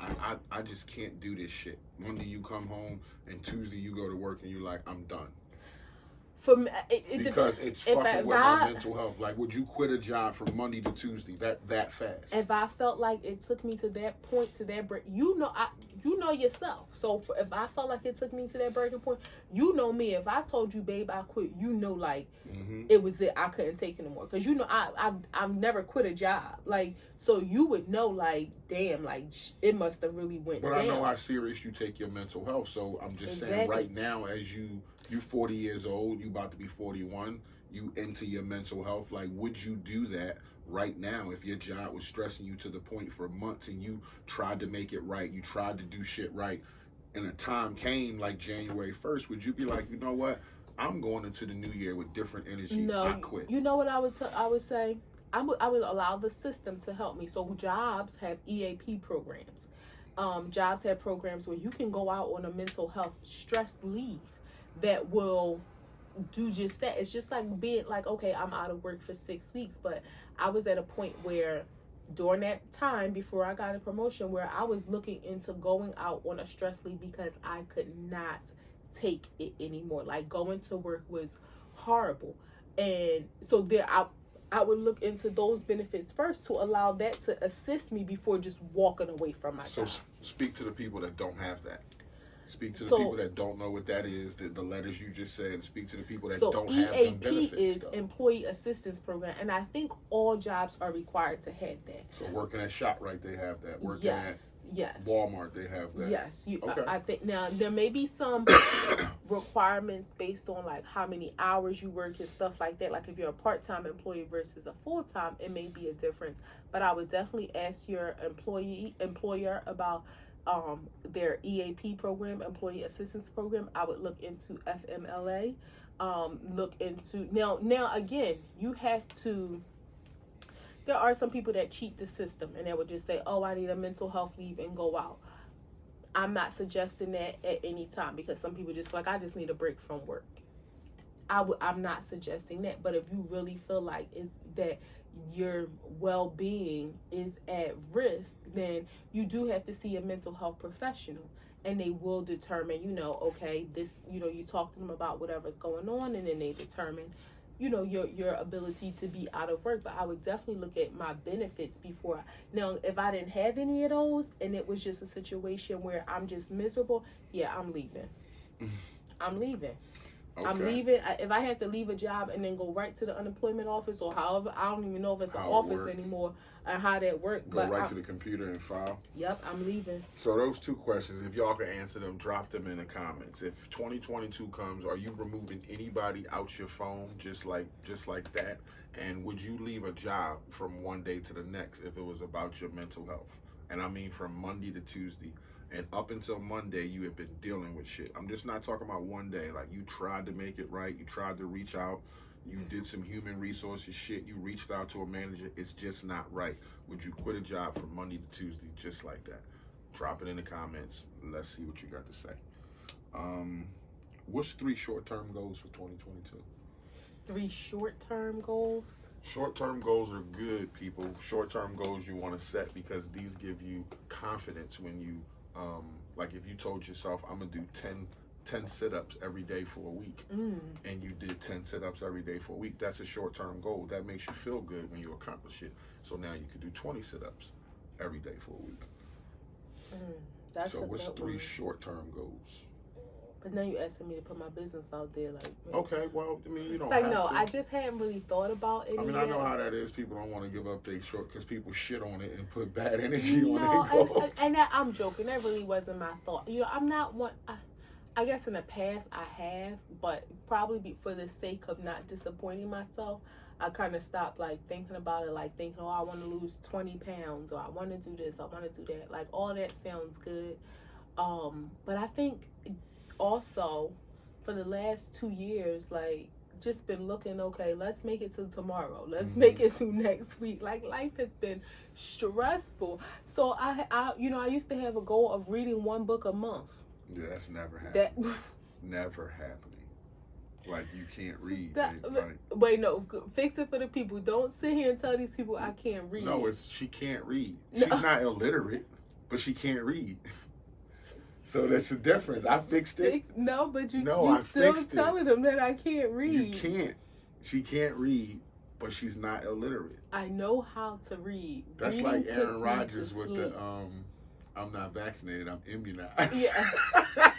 I just can't do this shit. Monday you come home, and Tuesday you go to work, and you like, I'm done. For me, because it's fucking with my mental health. Like, would you quit a job from Monday to Tuesday that fast? If I felt like it took me to that point, to that break, you know yourself. So if I felt like it took me to that breaking point, you know me. If I told you, babe, I quit, like, it was it. I couldn't take it anymore. Because I've never quit a job. Like, so you would know, like, damn, like, it must have really went down. But I know how serious you take your mental health. So I'm just saying, right now, as you 40 years old, you about to be 41, you into your mental health. Like, would you do that right now if your job was stressing you to the point for months and you tried to make it right, you tried to do shit right, and a time came like January 1st, would you be like, you know what, I'm going into the new year with different energy? No, I quit. You know what I would say? I would allow the system to help me. So jobs have EAP programs. Jobs have programs where you can go out on a mental health stress leave that will do just that. It's just like being like, okay, I'm out of work for 6 weeks, but I was at a point where during that time before I got a promotion where I was looking into going out on a stress leave because I could not take it anymore. Like, going to work was horrible. And so I would look into those benefits first to allow that to assist me before just walking away from my job. So speak to the people that don't have that. Speak to the So- people that don't know what that is, the letters you just said, and speak to the people that So don't have them EAP benefits. is though. Employee Assistance Program, and I think all jobs are required to have that. So working at ShopRite, they have that. Working Yes. at Walmart, they have that. Yes, Okay. I think now there may be some requirements based on like how many hours you work and stuff like that. Like if you're a part-time employee versus a full-time, it may be a difference. But I would definitely ask your employer about their EAP program, Employee Assistance Program. I would look into FMLA. Look into now again, you have to. There are some people that cheat the system and they would just say, "Oh, I need a mental health leave," and go out. I'm not suggesting that at any time, because some people just like, I just need a break from work. I'm not suggesting that, but if you really feel like is that your well-being is at risk, then you do have to see a mental health professional, and they will determine, okay, this, you talk to them about whatever's going on, and then they determine, your ability to be out of work. But I would definitely look at my benefits before. Now, if I didn't have any of those and it was just a situation where I'm just miserable, yeah, I'm leaving. I'm leaving. Okay. I'm leaving. If I have to leave a job and then go right to the unemployment office, or however, I don't even know if it's an office anymore and how that works. Go right to the computer and file. Yep, I'm leaving. So those two questions, if y'all can answer them, drop them in the comments. If 2022 comes, are you removing anybody out your phone just like that? And would you leave a job from one day to the next if it was about your mental health? And I mean from Monday to Tuesday. And up until Monday, you have been dealing with shit. I'm just not talking about one day. Like, you tried to make it right. You tried to reach out. You did some human resources shit. You reached out to a manager. It's just not right. Would you quit a job from Monday to Tuesday just like that? Drop it in the comments. Let's see what you got to say. What's 3 short-term goals for 2022? 3 short-term goals? Short-term goals are good, people. Short-term goals you want to set because these give you confidence when you... like if you told yourself, I'm going to do 10 sit-ups every day for a week, and you did 10 sit-ups every day for a week, that's a short-term goal. That makes you feel good when you accomplish it. So now you could do 20 sit-ups every day for a week. So what's 3 short-term goals? But now you're asking me to put my business out there, like... Okay, well, I mean, you don't have to. I just hadn't really thought about it. I mean, I know how that is. People don't want to give up their short, because people shit on it and put bad energy on their goals. And I'm joking. That really wasn't my thought. I'm not one... I guess in the past I have, but probably for the sake of not disappointing myself, I kind of stopped, like, thinking about it, like, thinking, I want to lose 20 pounds, or I want to do this, I want to do that. Like, all that sounds good. But I think... also, for the last 2 years, like, just been looking, okay, let's make it to tomorrow. Let's make it through next week. Like, life has been stressful. So I used to have a goal of reading 1 book a month. Yeah, that's never happening. Never happening. Like, you can't read. Wait, no, fix it for the people. Don't sit here and tell these people I can't read. No, she can't read. She's not illiterate, but she can't read. So that's the difference. I fixed it. But you still telling them that I can't read. You can't. She can't read, but she's not illiterate. I know how to read. That's reading like Aaron Rodgers with the I'm not vaccinated, I'm immunized. Yeah.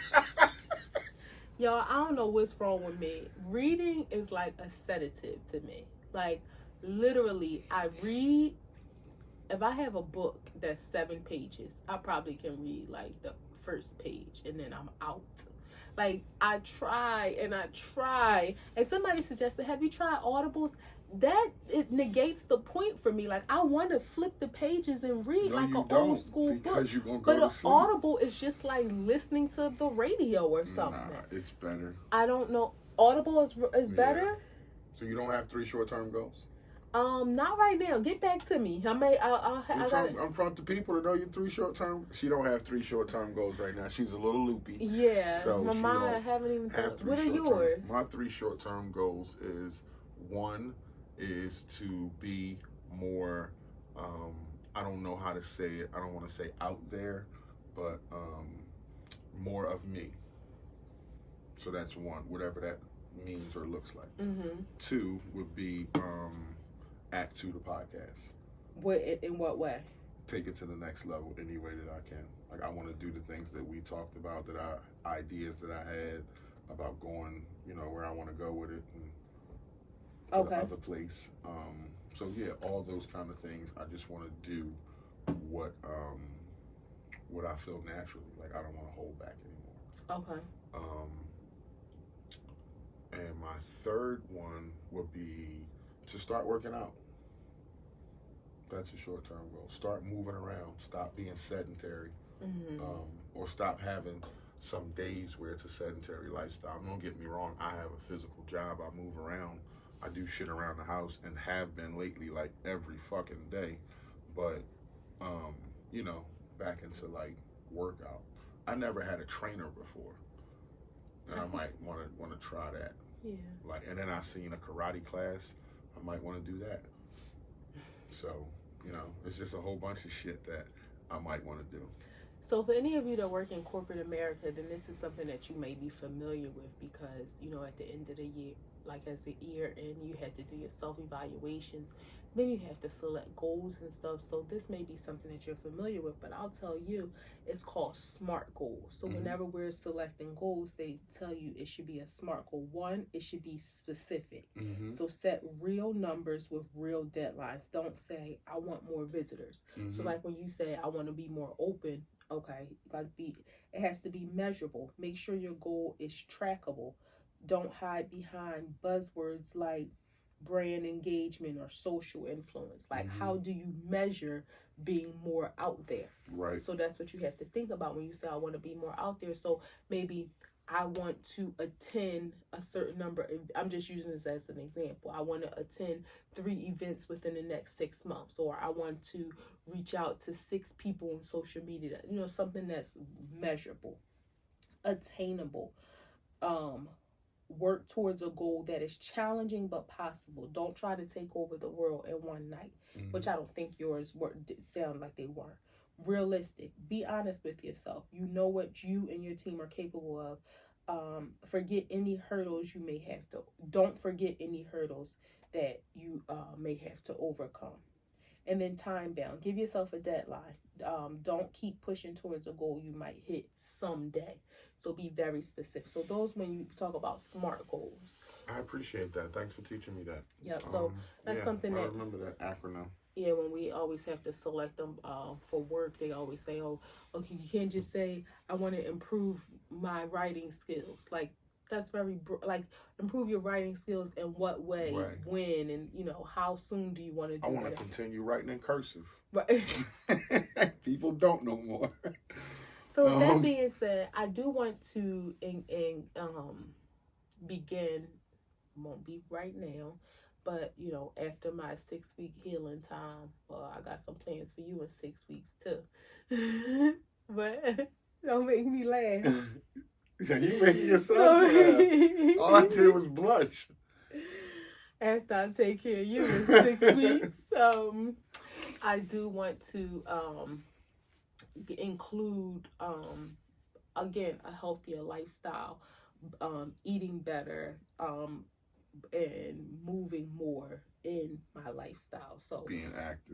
Y'all, I don't know what's wrong with me. Reading is like a sedative to me. Like, literally, I read. If I have a book that's 7 pages, I probably can read like the first page and then I'm out. Like, I try, and somebody suggested, have you tried Audibles? That it negates the point for me. Like, I want to flip the pages and read like an old school book. You're gonna go but to an sleep. Audible is just like listening to the radio or something. Nah, it's better. I don't know. Audible is better. Yeah. So you don't have 3 short-term goals? Not right now. Get back to me. I'm front the people to know your 3 short-term. She don't have 3 short-term goals right now. She's a little loopy. Yeah. So my mind, I haven't even thought. What are yours? My 3 short-term goals is, 1 is to be more, I don't know how to say it. I don't want to say out there, but more of me. So that's 1, whatever that means or looks like. 2 would be Act 2 the podcast. In what way? take it to the next level any way that I can. Like, I want to do the things that we talked about, ideas that I had about going, where I want to go with it, and to the other place. So yeah, all those kind of things. I just want to do what I feel naturally. Like, I don't want to hold back anymore. Okay. And my third one would be to start working out. That's a short-term goal. Start moving around. Stop being sedentary. Or stop having some days where it's a sedentary lifestyle. Don't get me wrong. I have a physical job. I move around. I do shit around the house and have been lately, like every fucking day. But, back into like workout. I never had a trainer before. And I might want to try that. Yeah. Like, and then I seen a karate class. I might want to do that. So, it's just a whole bunch of shit that I might want to do. So for any of you that work in corporate America, then this is something that you may be familiar with because, at the end of the year, like as the year end, you have to do your self-evaluations. Then you have to select goals and stuff. So this may be something that you're familiar with, but I'll tell you, it's called SMART goals. So whenever we're selecting goals, they tell you it should be a SMART goal. One, it should be specific. So set real numbers with real deadlines. Don't say, I want more visitors. So like when you say, I want to be more open, okay, it has to be measurable. Make sure your goal is trackable. Don't hide behind buzzwords like brand engagement or social influence. Like, how do you measure being more out there? Right. So that's what you have to think about when you say, I want to be more out there. So maybe I want to attend a certain number. I'm just using this as an example. I want to attend 3 events within the next 6 months, or I want to reach out to 6 people on social media. Something that's measurable, attainable. Work towards a goal that is challenging but possible. Don't try to take over the world in one night, which I don't think yours sound like they were. Realistic. Be honest with yourself. You know what you and your team are capable of. Forget any hurdles you may have to. Don't forget any hurdles that you may have to overcome. And then time bound. Give yourself a deadline. Don't keep pushing towards a goal you might hit someday. So be very specific. So those, when you talk about SMART goals. I appreciate that. Thanks for teaching me that. Yep. So that's something that I remember that acronym. Yeah, when we always have to select them for work, they always say, "Oh, okay, you can't just say I want to improve my writing skills." Like that's very improve your writing skills in what way, when, and how soon do you want to do it? I want to continue writing in cursive. Right. People don't no more. So with that being said, I do want to begin. Won't be right now, but after my 6-week healing time, well, I got some plans for you in 6 weeks too. But don't make me laugh. Yeah, you making yourself laugh. All I did was blush. After I take care of you in 6 weeks, I do want to include again a healthier lifestyle, eating better, and moving more in my lifestyle. So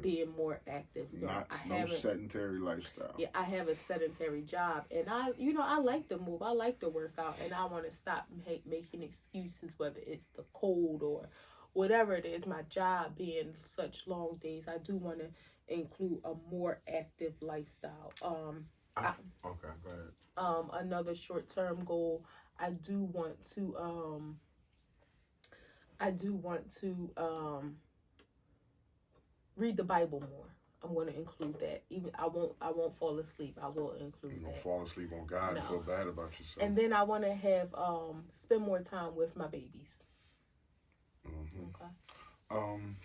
being more active. No sedentary lifestyle. Yeah, I have a sedentary job, and I like to move. I like to work out, and I want to stop making excuses, whether it's the cold or whatever it is. My job being such long days, I do want to include a more active lifestyle. Okay, go ahead. Another short-term goal, I do want to read the Bible more. I'm going to include that. Even I won't fall asleep. I will include that. You won't fall asleep on God and feel bad about yourself. And then I want to have spend more time with my babies. Okay.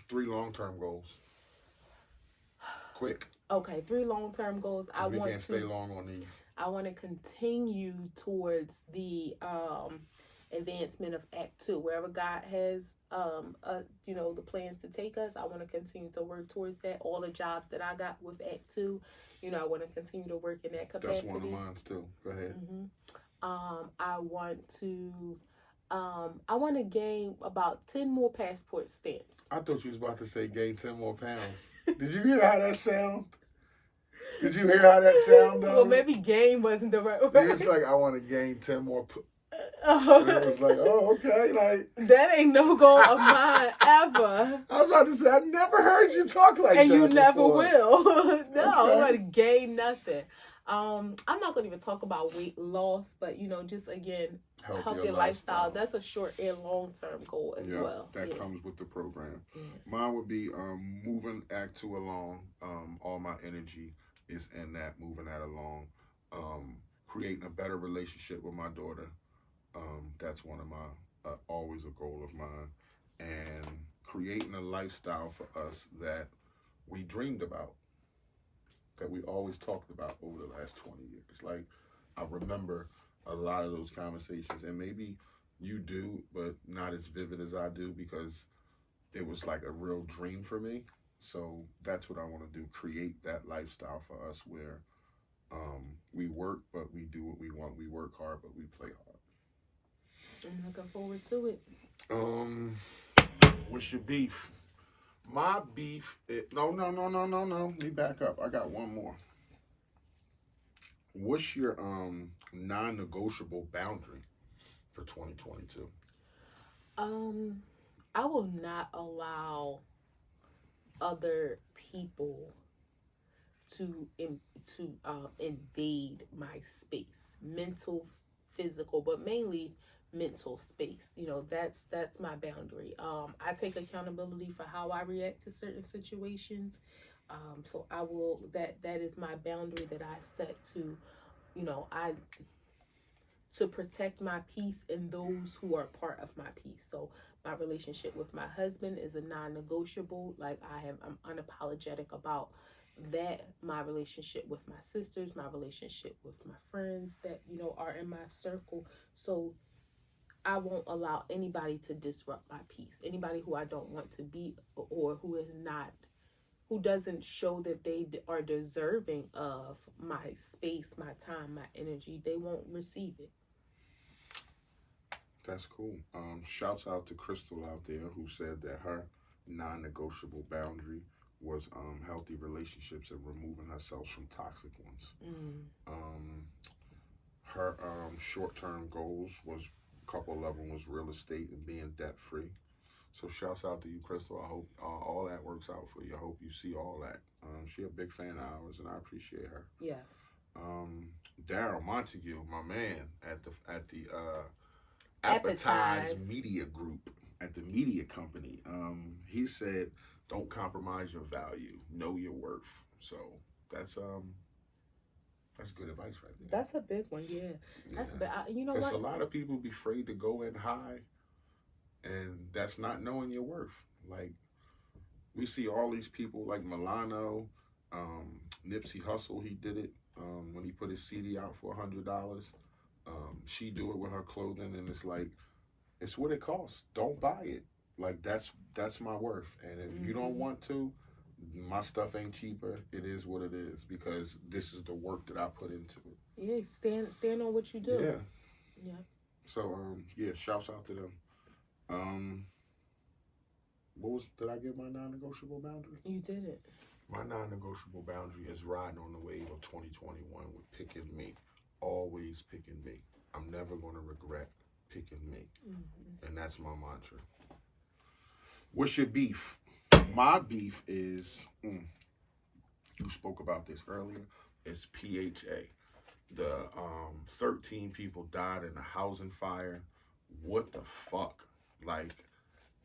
3 long-term goals. Quick. Okay, 3 long-term goals. We can't stay long on these. I want to continue towards the advancement of Act 2. Wherever God has the plans to take us, I want to continue to work towards that. All the jobs that I got with Act 2, I want to continue to work in that capacity. That's one of mine too. Go ahead. I want to gain about 10 more passport stamps. I thought you was about to say gain 10 more pounds. Did you hear how that sound? Did you hear how that sound though? Well, maybe gain wasn't the right word. He was like, I want to gain 10 more. And it was like, oh, okay. Like, that ain't no goal of mine ever. I was about to say, I never heard you talk like and that. And you never before. will. No, Okay. I'm going to gain nothing. I'm not going to even talk about weight loss, but, just, again, healthier lifestyle. That's a short and long-term goal as well. That comes with the program. Yeah. Mine would be moving Act 2 along. All my energy is in that, moving that along. Creating a better relationship with my daughter. That's one of my, always a goal of mine. And creating a lifestyle for us that we dreamed about, that we always talked about over the last 20 years. Like, I remember a lot of those conversations, and maybe you do, but not as vivid as I do, because it was like a real dream for me. So that's what I want to do, create that lifestyle for us where we work, but we do what we want. We work hard, but we play hard. I'm looking forward to it. What's your beef? My beef no. Let me back up. I got one more. What's your non-negotiable boundary for 2022? I will not allow other people to invade my space, mental, physical, but mainly mental space. That's my boundary. I take accountability for how I react to certain situations. So I will, that is my boundary that I set to, to protect my peace and those who are part of my peace. So my relationship with my husband is a non-negotiable. Like, I'm unapologetic about that. My relationship with my sisters, my relationship with my friends that, are in my circle. So I won't allow anybody to disrupt my peace. Anybody who I don't want to be, or who doesn't show that they are deserving of my space, my time, my energy, they won't receive it. That's cool. Shouts out to Crystal out there, who said that her non-negotiable boundary was healthy relationships and removing herself from toxic ones. Her short-term goals was, a couple of them was real estate and being debt-free. So shouts out to you, Crystal. I hope all that works out for you. I hope you see all that. She a big fan of ours, and I appreciate her. Yes. Daryl Montague, my man, at the Appetize Media Group, at the media company. He said, "Don't compromise your value. Know your worth." So that's good advice right there. That's a big one, yeah. That's a big. You know what? Because a lot of people be afraid to go in high, and that's not knowing your worth. Like, we see all these people like Milano, Nipsey Hussle. He did it when he put his CD out for $100. She do it with her clothing, and it's like, it's what it costs. Don't buy it. Like, that's my worth. And if you don't want to, my stuff ain't cheaper. It is what it is, because this is the work that I put into it. Yeah, stand on what you do. Yeah. So shouts out to them. Did I give my non-negotiable boundary? You did it. My non-negotiable boundary is riding on the wave of 2021 with picking me. Always picking me. I'm never going to regret picking me. And that's my mantra. What's your beef? My beef is, you spoke about this earlier, it's PHA. The 13 people died in a housing fire. What the fuck? Like,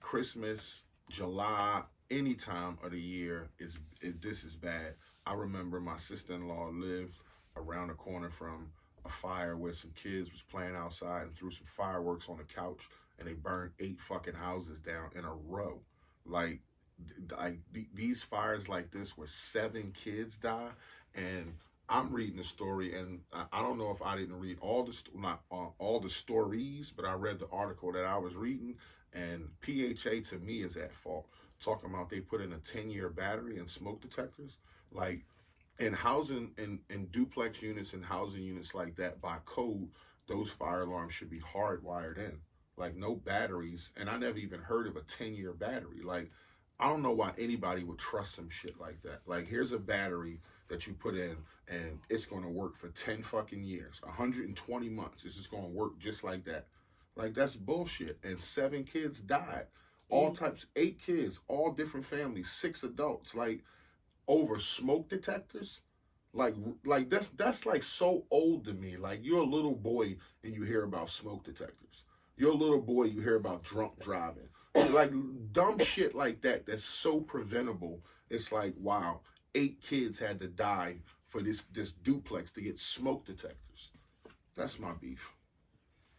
Christmas, July, any time of the year, this is bad. I remember my sister-in-law lived around the corner from a fire where some kids was playing outside and threw some fireworks on the couch, and they burned 8 fucking houses down in a row. Like these fires like this where 7 kids die, and I'm reading the story, and I don't know if I didn't read all the stories, but I read the article that I was reading, and PHA to me is at fault. Talking about they put in a 10-year battery and smoke detectors. Like, in housing, in duplex units and housing units like that, by code, those fire alarms should be hardwired in. Like, no batteries, and I never even heard of a 10-year battery. Like, I don't know why anybody would trust some shit like that. Like, here's a battery that you put in, and it's going to work for 10 fucking years, 120 months. It's just going to work just like that. Like, that's bullshit. And 7 kids died. All types, 8 kids, all different families, 6 adults, like, over smoke detectors. Like that's like so old to me. Like, you're a little boy and you hear about smoke detectors. You're a little boy, you hear about drunk driving. Like, dumb shit like that that's so preventable. It's like, wow, 8 kids had to die for this duplex to get smoke detectors. That's my beef.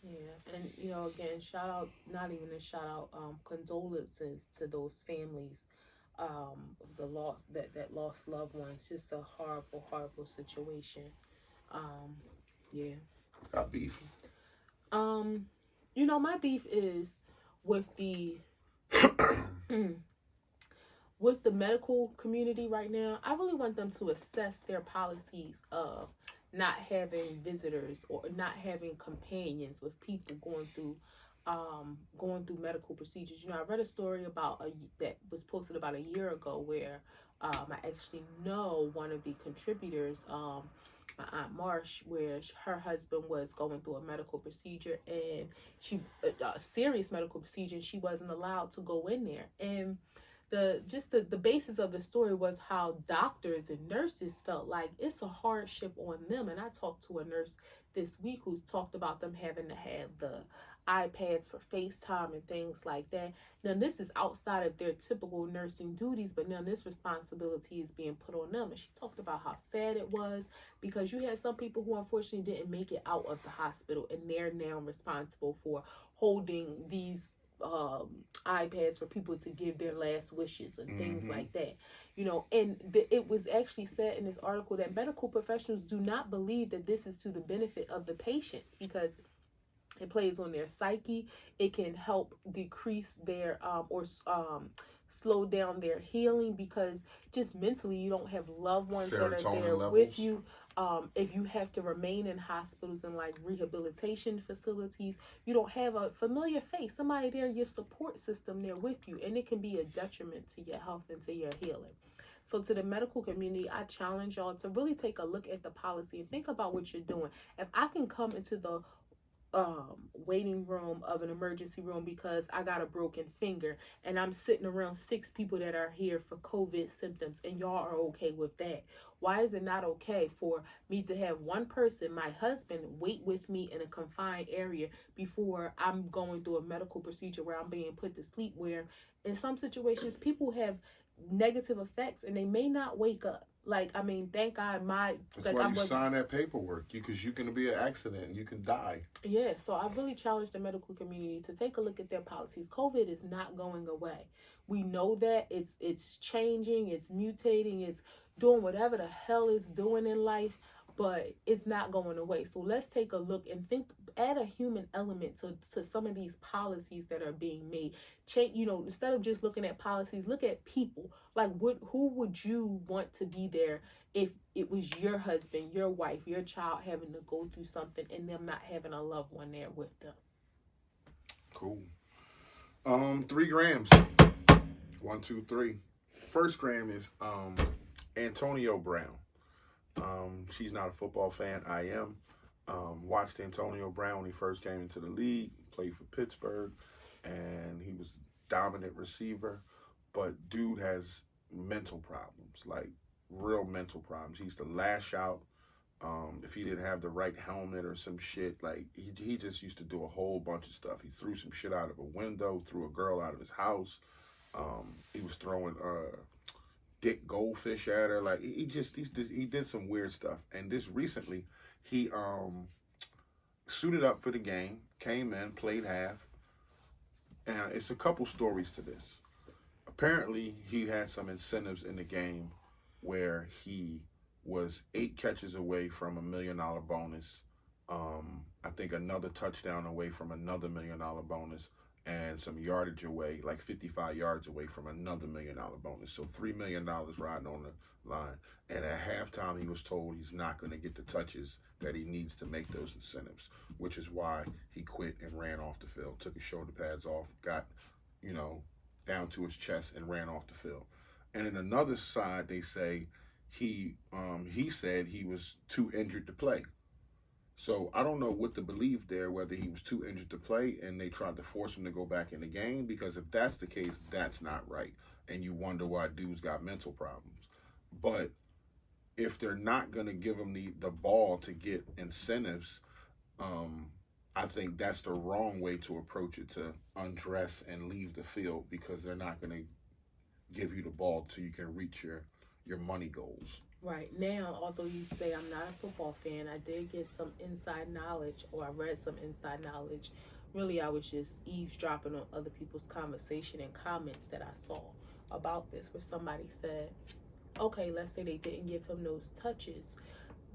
Yeah, and again, shout out, not even a shout out, condolences to those families, the lost that lost loved ones. Just a horrible, horrible situation. Um, yeah. Got beef. Um, my beef is with the with the medical community right now. I really want them to assess their policies of not having visitors or not having companions with people going through medical procedures. I read a story about that was posted about a year ago where I actually know one of the contributors, my aunt Marsh, where her husband was going through a medical procedure, and a serious medical procedure, and she wasn't allowed to go in there. And the basis of the story was how doctors and nurses felt like it's a hardship on them. And I talked to a nurse this week who's talked about them having to have the iPads for FaceTime and things like that. Now, this is outside of their typical nursing duties, but now this responsibility is being put on them. And she talked about how sad it was because you had some people who unfortunately didn't make it out of the hospital, and they're now responsible for holding these iPads for people to give their last wishes and things like that. And it was actually said in this article that medical professionals do not believe that this is to the benefit of the patients, because it plays on their psyche. It can help decrease their or slow down their healing, because just mentally you don't have loved ones that are there Serotonin with levels. you. If you have to remain in hospitals and like rehabilitation facilities, you don't have a familiar face, somebody there, your support system there with you, and it can be a detriment to your health and to your healing. So to the medical community, I challenge y'all to really take a look at the policy and think about what you're doing. If I can come into the waiting room of an emergency room because I got a broken finger, and I'm sitting around 6 people that are here for COVID symptoms, and y'all are okay with that, why is it not okay for me to have one person, my husband, wait with me in a confined area before I'm going through a medical procedure where I'm being put to sleep, where in some situations people have negative effects and they may not wake up? Like, I mean, thank God That's why you sign that paperwork, because you can be an accident and you can die. Yeah, so I really challenge the medical community to take a look at their policies. COVID is not going away. We know that it's changing, it's mutating, it's doing whatever the hell it's doing in life, but it's not going away. So let's take a look and add a human element to some of these policies that are being made. Change, instead of just looking at policies, look at people. Like, who would you want to be there if it was your husband, your wife, your child having to go through something and them not having a loved one there with them? Cool. 3 grams. 1, 2, 3. First gram is Antonio Brown. She's not a football fan. I am. Watched Antonio Brown when he first came into the league, played for Pittsburgh, and he was a dominant receiver. But dude has mental problems, like real mental problems. He used to lash out if he didn't have the right helmet or some shit. Like, he just used to do a whole bunch of stuff. He threw some shit out of a window, threw a girl out of his house. He was throwing dick goldfish at her. Like, he did some weird stuff. And this recently, he suited up for the game, came in, played half. And it's a couple stories to this. Apparently, he had some incentives in the game where he was 8 catches away from $1 million bonus. I think another touchdown away from another $1 million bonus, and some yardage away, like 55 yards away from another $1 million bonus. So $3 million riding on the line. And at halftime, he was told he's not going to get the touches that he needs to make those incentives, which is why he quit and ran off the field, took his shoulder pads off, got, down to his chest and ran off the field. And in another side, they say he said he was too injured to play. So I don't know what to believe there, whether he was too injured to play and they tried to force him to go back in the game, because if that's the case, that's not right. And you wonder why dudes got mental problems. But if they're not going to give him the ball to get incentives, um, I think that's the wrong way to approach it, to undress and leave the field, because they're not going to give you the ball so you can reach your money goals. Right. Now, although you say I'm not a football fan, I did get some inside knowledge, or I read some inside knowledge. Really, I was just eavesdropping on other people's conversation and comments that I saw about this, where somebody said, okay, let's say they didn't give him those touches.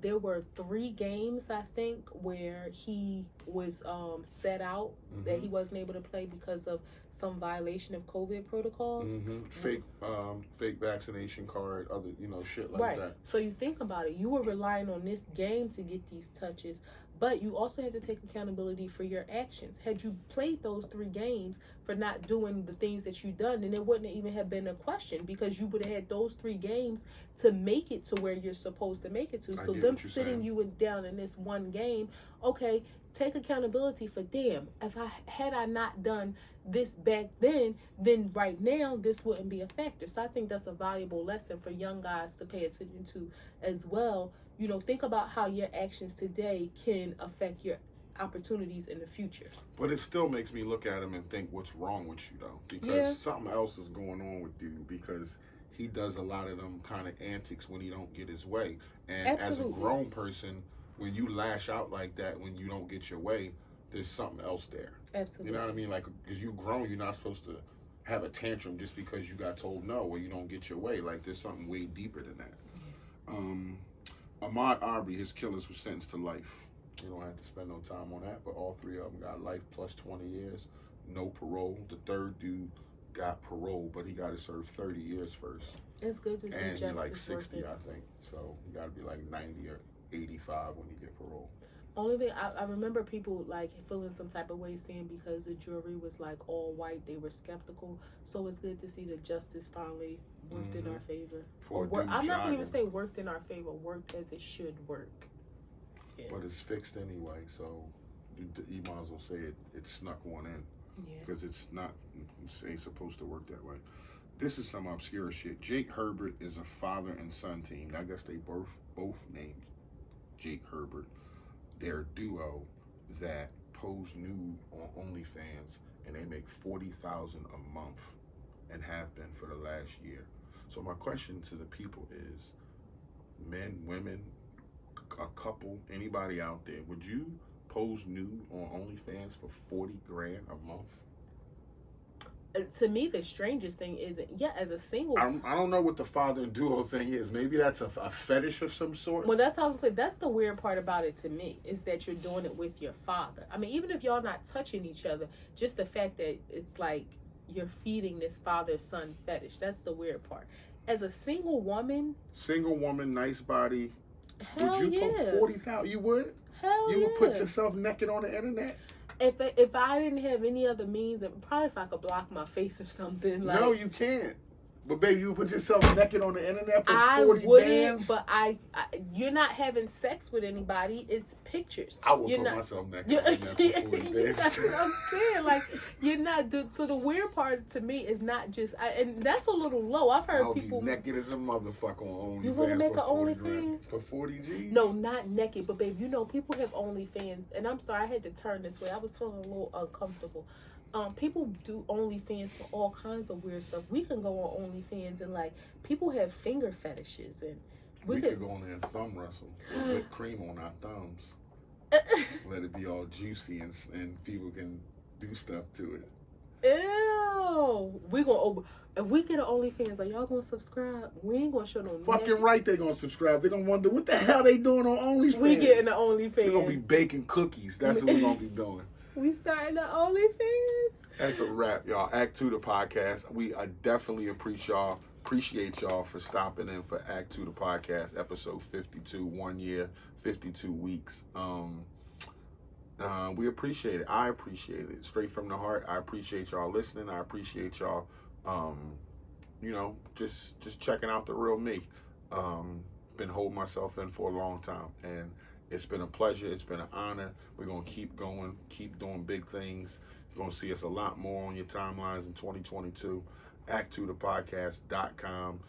There were 3 games, I think, where he was set out, that he wasn't able to play because of some violation of COVID protocols. Fake vaccination card, other shit like that. So you think about it, you were relying on this game to get these touches, but you also had to take accountability for your actions. Had you played those 3 games for not doing the things that you done, then it wouldn't even have been a question, because you would have had those 3 games to make it to where you're supposed to make it to. So them sitting you down in this one game, okay, take accountability for, damn, if I not done this back then right now this wouldn't be a factor. So I think that's a valuable lesson for young guys to pay attention to as well. Think about how your actions today can affect your opportunities in the future. But it still makes me look at him and think, what's wrong with you, though? Because something else is going on with you, because he does a lot of them kind of antics when he don't get his way. And as a grown person, when you lash out like that when you don't get your way, there's something else there. Absolutely. You know what I mean? Like, because you're grown, you're not supposed to have a tantrum just because you got told no or you don't get your way. Like, there's something way deeper than that. S.M.A.R.T, his killers were sentenced to life. You don't have to spend no time on that, but all 3 of them got life plus 20 years, no parole. The third dude got parole, but he got to serve 30 years first. It's good to see and justice. And like 60, working. I think. So you got to be like 90 or 85 when you get parole. Only thing I remember people like feeling some type of way, saying because the jury was like all white, they were skeptical. So it's good to see that justice finally worked in our favor. I'm not going to even say worked in our favor, worked as it should work. Yeah. But it's fixed anyway, so you might as well say it snuck one in. Yeah. Because it ain't supposed to work that way. This is some obscure shit. Jake Herbert is a father and son team. I guess they both named Jake Herbert. They're a duo that pose nude on OnlyFans, and they make $40,000 a month and have been for the last year. So my question to the people is, men, women, a couple, anybody out there, would you pose nude on OnlyFans for $40,000 a month? To me, the strangest thing is, as a single... I don't know what the father and duo thing is. Maybe that's a fetish of some sort. Well, that's how I was saying. That's the weird part about it to me, is that you're doing it with your father. I mean, even if y'all not touching each other, just the fact that it's like you're feeding this father-son fetish. That's the weird part. As a single woman, nice body, hell would you yeah. post 40,000? You would? Hell you yeah. would put yourself naked on the internet? If I didn't have any other means, probably if I could block my face or something. Like, no, you can't. But baby, you would put yourself naked on the internet for 40 I wouldn't, bands? but you're not having sex with anybody. It's pictures. I would put myself naked on the internet for 40 bands. That's what I'm saying. Like, you're not. So the weird part to me is not just, and that's a little low. I've heard people be naked as a motherfucker on OnlyFans. You want to make an OnlyFans for 40 G's? No, not naked, but babe, people have OnlyFans, and I'm sorry I had to turn this way. I was feeling a little uncomfortable. People do OnlyFans for all kinds of weird stuff. We can go on OnlyFans and like people have finger fetishes, and we could go on there and thumb wrestle with whipped cream on our thumbs. Let it be all juicy and people can do stuff to it. Ew. If we get an OnlyFans, are y'all gonna subscribe? We ain't gonna show no. Fucking right, they gonna subscribe. They gonna wonder what the hell they doing on OnlyFans. We getting the OnlyFans. We gonna be baking cookies. That's what we gonna be doing. We starting the OnlyFans. That's a wrap, y'all. Act 2 the podcast. We definitely appreciate y'all for stopping in for Act 2 the podcast, episode 52, 1 year, 52 weeks. We appreciate it. I appreciate it. Straight from the heart. I appreciate y'all listening. I appreciate y'all, just checking out the real me. Been holding myself in for a long time, and it's been a pleasure. It's been an honor. We're gonna keep going, keep doing big things. You're gonna see us a lot more on your timelines in 2022. Act2thepodcast.com,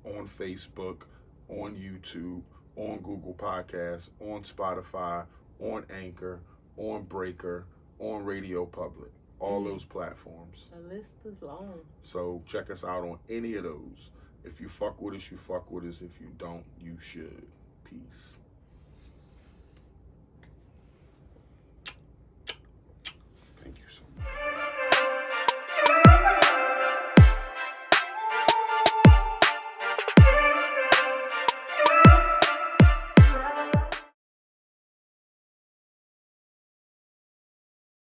on Facebook, on YouTube, on Google Podcasts, on Spotify, on Anchor, on Breaker, on Radio Public, all those platforms. The list is long. So check us out on any of those. If you fuck with us, you fuck with us. If you don't, you should. Peace.